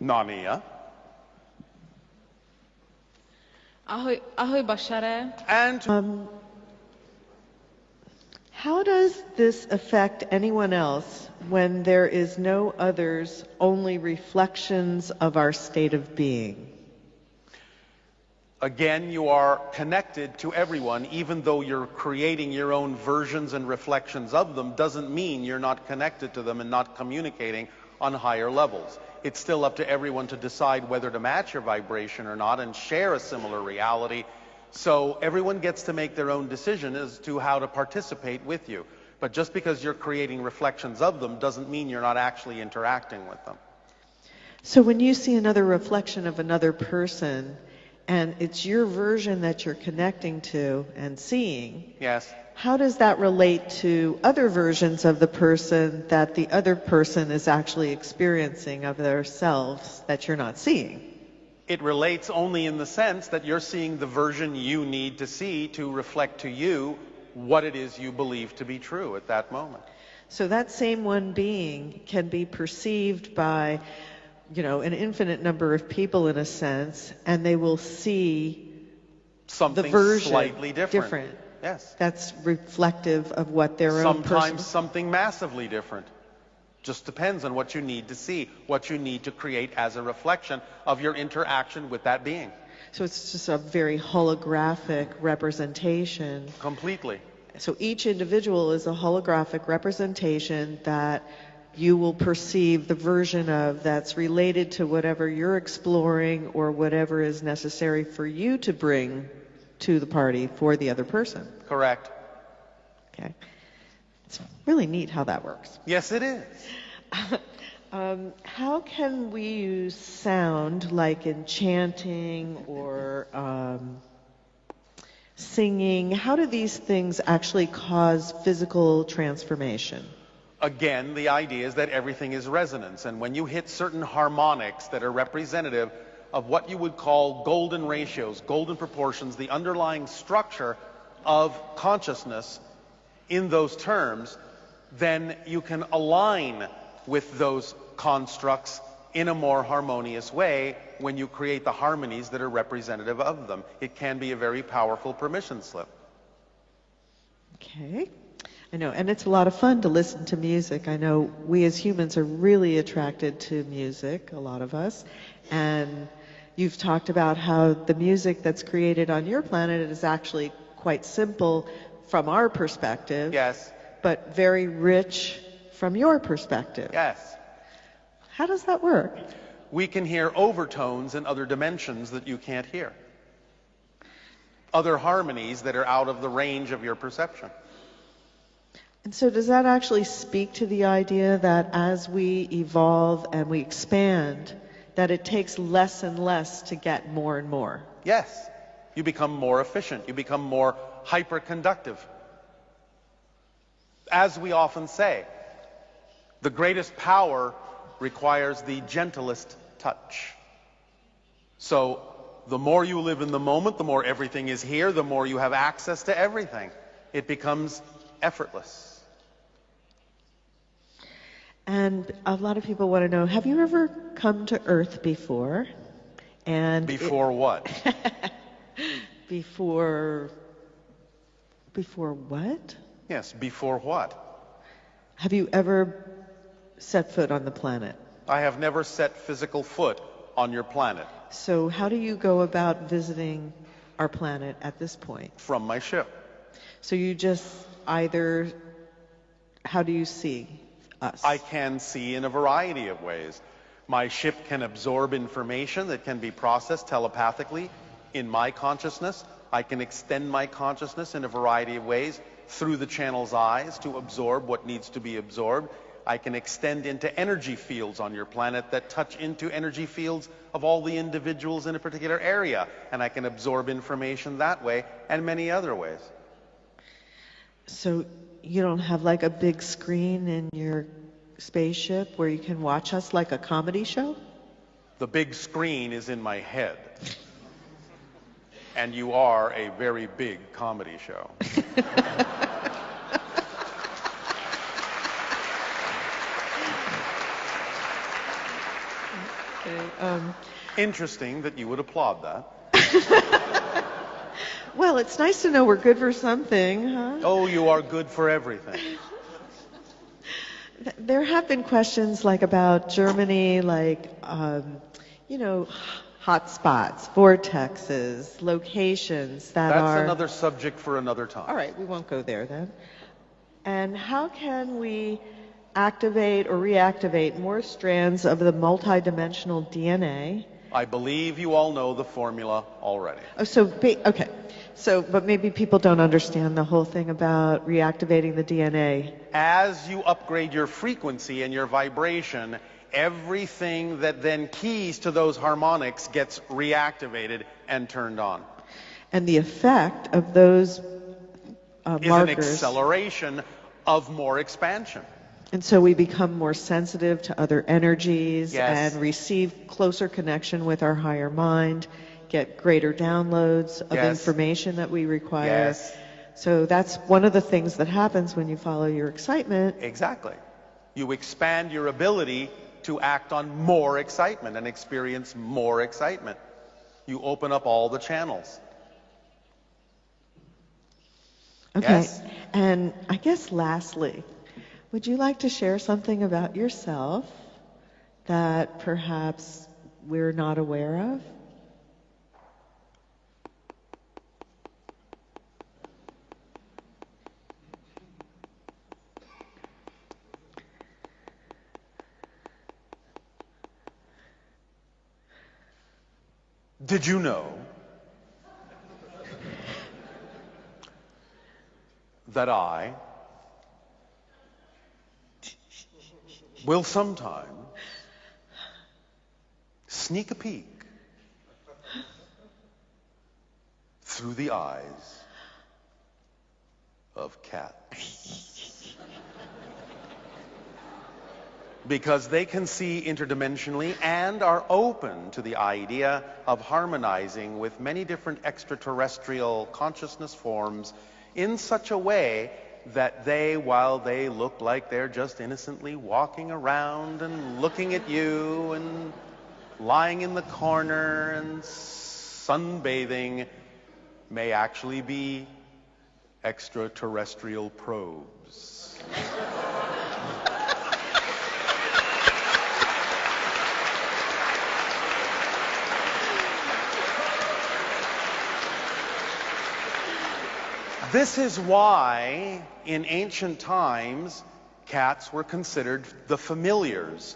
S1: Nania.
S6: Ahoj Bashare.
S1: And
S12: how does this affect anyone else when there is no others, only reflections of our state of being?
S1: again, you are connected to everyone, even though you're creating your own versions and reflections of them, doesn't mean you're not connected to them and not communicating on higher levels. It's still up to everyone to decide whether to match your vibration or not and share a similar reality. So everyone gets to make their own decision as to how to participate with you. But just because you're creating reflections of them doesn't mean you're not actually interacting with them.
S12: So when you see another reflection of another person, and it's your version that you're connecting to and seeing,
S1: yes,
S12: how does that relate to other versions of the person that the other person is actually experiencing of themselves that you're not seeing?
S1: It relates only in the sense that you're seeing the version you need to see to reflect to you what it is you believe to be true at that moment.
S12: So that same one being can be perceived by, you know, an infinite number of people in a sense, and they will see
S1: something
S12: the version
S1: slightly different. Yes.
S12: That's reflective of what their own
S1: Sometimes something massively different. Just depends on what you need to see, what you need to create as a reflection of your interaction with that being.
S12: So it's just a very holographic representation.
S1: Completely.
S12: So each individual is a holographic representation that you will perceive the version of that's related to whatever you're exploring or whatever is necessary for you to bring to the party for the other person.
S1: Correct.
S12: Okay. It's really neat how that works.
S1: Yes, it is.
S12: How can we use sound, like in chanting or singing? How do these things actually cause physical transformation?
S1: Again, the idea is that everything is resonance, and when you hit certain harmonics that are representative of what you would call golden ratios, golden proportions, the underlying structure of consciousness in those terms, then you can align with those constructs in a more harmonious way when you create the harmonies that are representative of them. It can be a very powerful permission slip.
S12: Okay. I know, and it's a lot of fun to listen to music. I know we as humans are really attracted to music, a lot of us, and you've talked about how the music that's created on your planet is actually quite simple from our perspective.
S1: Yes.
S12: But very rich from your perspective.
S1: Yes.
S12: How does that work?
S1: We can hear overtones in other dimensions that you can't hear. Other harmonies that are out of the range of your perception.
S12: And so does that actually speak to the idea that as we evolve and we expand, that it takes less and less to get more and more?
S1: Yes. You become more efficient. You become more hyperconductive. as we often say, the greatest power requires the gentlest touch. So the more you live in the moment, the more everything is here, the more you have access to everything. It becomes effortless.
S12: And a lot of people want to know, have you ever come to Earth before? And
S1: before what?
S12: Before what?
S1: Yes, before what?
S12: Have you ever set foot on the planet?
S1: I have never set physical foot on your planet.
S12: So how do you go about visiting our planet at this point?
S1: From my ship.
S12: So you just either, how do you see us?
S1: I can see in a variety of ways. My ship can absorb information that can be processed telepathically in my consciousness. I can extend my consciousness in a variety of ways through the channel's eyes to absorb what needs to be absorbed. I can extend into energy fields on your planet that touch into energy fields of all the individuals in a particular area. And I can absorb information that way and many other ways.
S12: So you don't have like a big screen in your spaceship where you can watch us like a comedy show?
S1: The big screen is in my head. And you are a very big comedy show. Interesting that you would applaud that.
S12: Well, it's nice to know we're good for something, huh?
S1: Oh, you are good for everything.
S12: There have been questions like about Germany, like, you know, hot spots, vortexes, locations that are...
S1: That's another subject for another time.
S12: All right, we won't go there then. And how can we activate or reactivate more strands of the multidimensional DNA?
S1: I believe you all know the formula already.
S12: Oh, so, okay. So, but maybe people don't understand the whole thing about reactivating the DNA.
S1: As you upgrade your frequency and your vibration, everything that then keys to those harmonics gets reactivated and turned on.
S12: And the effect of those
S1: is
S12: markers...
S1: an acceleration of more expansion.
S12: And so we become more sensitive to other energies
S1: Yes.
S12: and receive closer connection with our higher mind, get greater downloads of
S1: Yes.
S12: information that we require.
S1: Yes.
S12: So that's one of the things that happens when you follow your excitement.
S1: Exactly. You expand your ability to act on more excitement and experience more excitement. You open up all the channels.
S12: Okay.
S1: Yes.
S12: And I guess lastly, would you like to share something about yourself that perhaps we're not aware of?
S1: Did you know that I will sometime sneak a peek through the eyes of cats? Because they can see interdimensionally and are open to the idea of harmonizing with many different extraterrestrial consciousness forms in such a way that they, while they look like they're just innocently walking around and looking at you and lying in the corner and sunbathing, may actually be extraterrestrial probes. This is why, in ancient times, cats were considered the familiars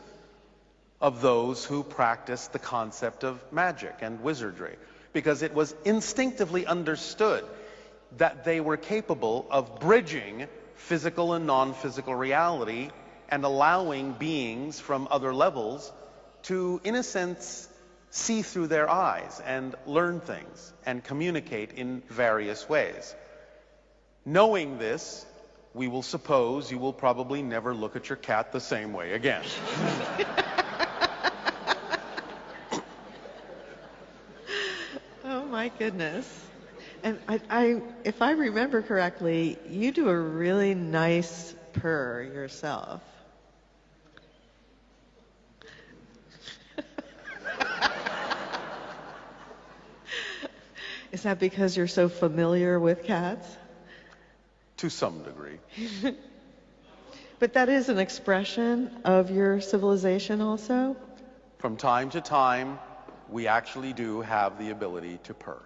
S1: of those who practiced the concept of magic and wizardry, because it was instinctively understood that they were capable of bridging physical and non-physical reality and allowing beings from other levels to, in a sense, see through their eyes and learn things and communicate in various ways. Knowing this, we will suppose you will probably never look at your cat the same way again.
S12: Oh my goodness. And if I remember correctly, you do a really nice purr yourself. Is that because you're so familiar with cats?
S1: To some degree.
S12: But that is an expression of your civilization also?
S1: From time to time, we actually do have the ability to purr.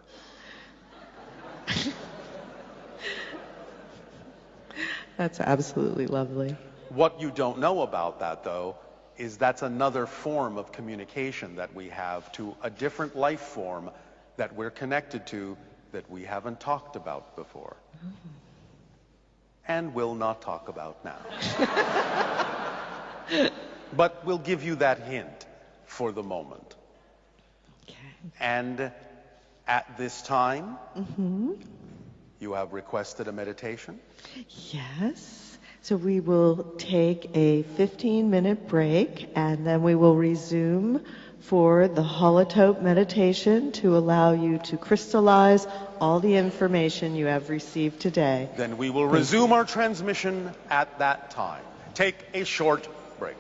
S12: That's absolutely lovely.
S1: What you don't know about that, though, is that's another form of communication that we have to a different life form that we're connected to that we haven't talked about before. And will not talk about now. But we'll give you that hint for the moment.
S12: Okay.
S1: And at this time, you have requested a meditation?
S12: Yes. So we will take a 15-minute break, and then we will resume for the holotope meditation to allow you to crystallize all the information you have received today.
S1: Then we will resume our transmission at that time. Take a short break.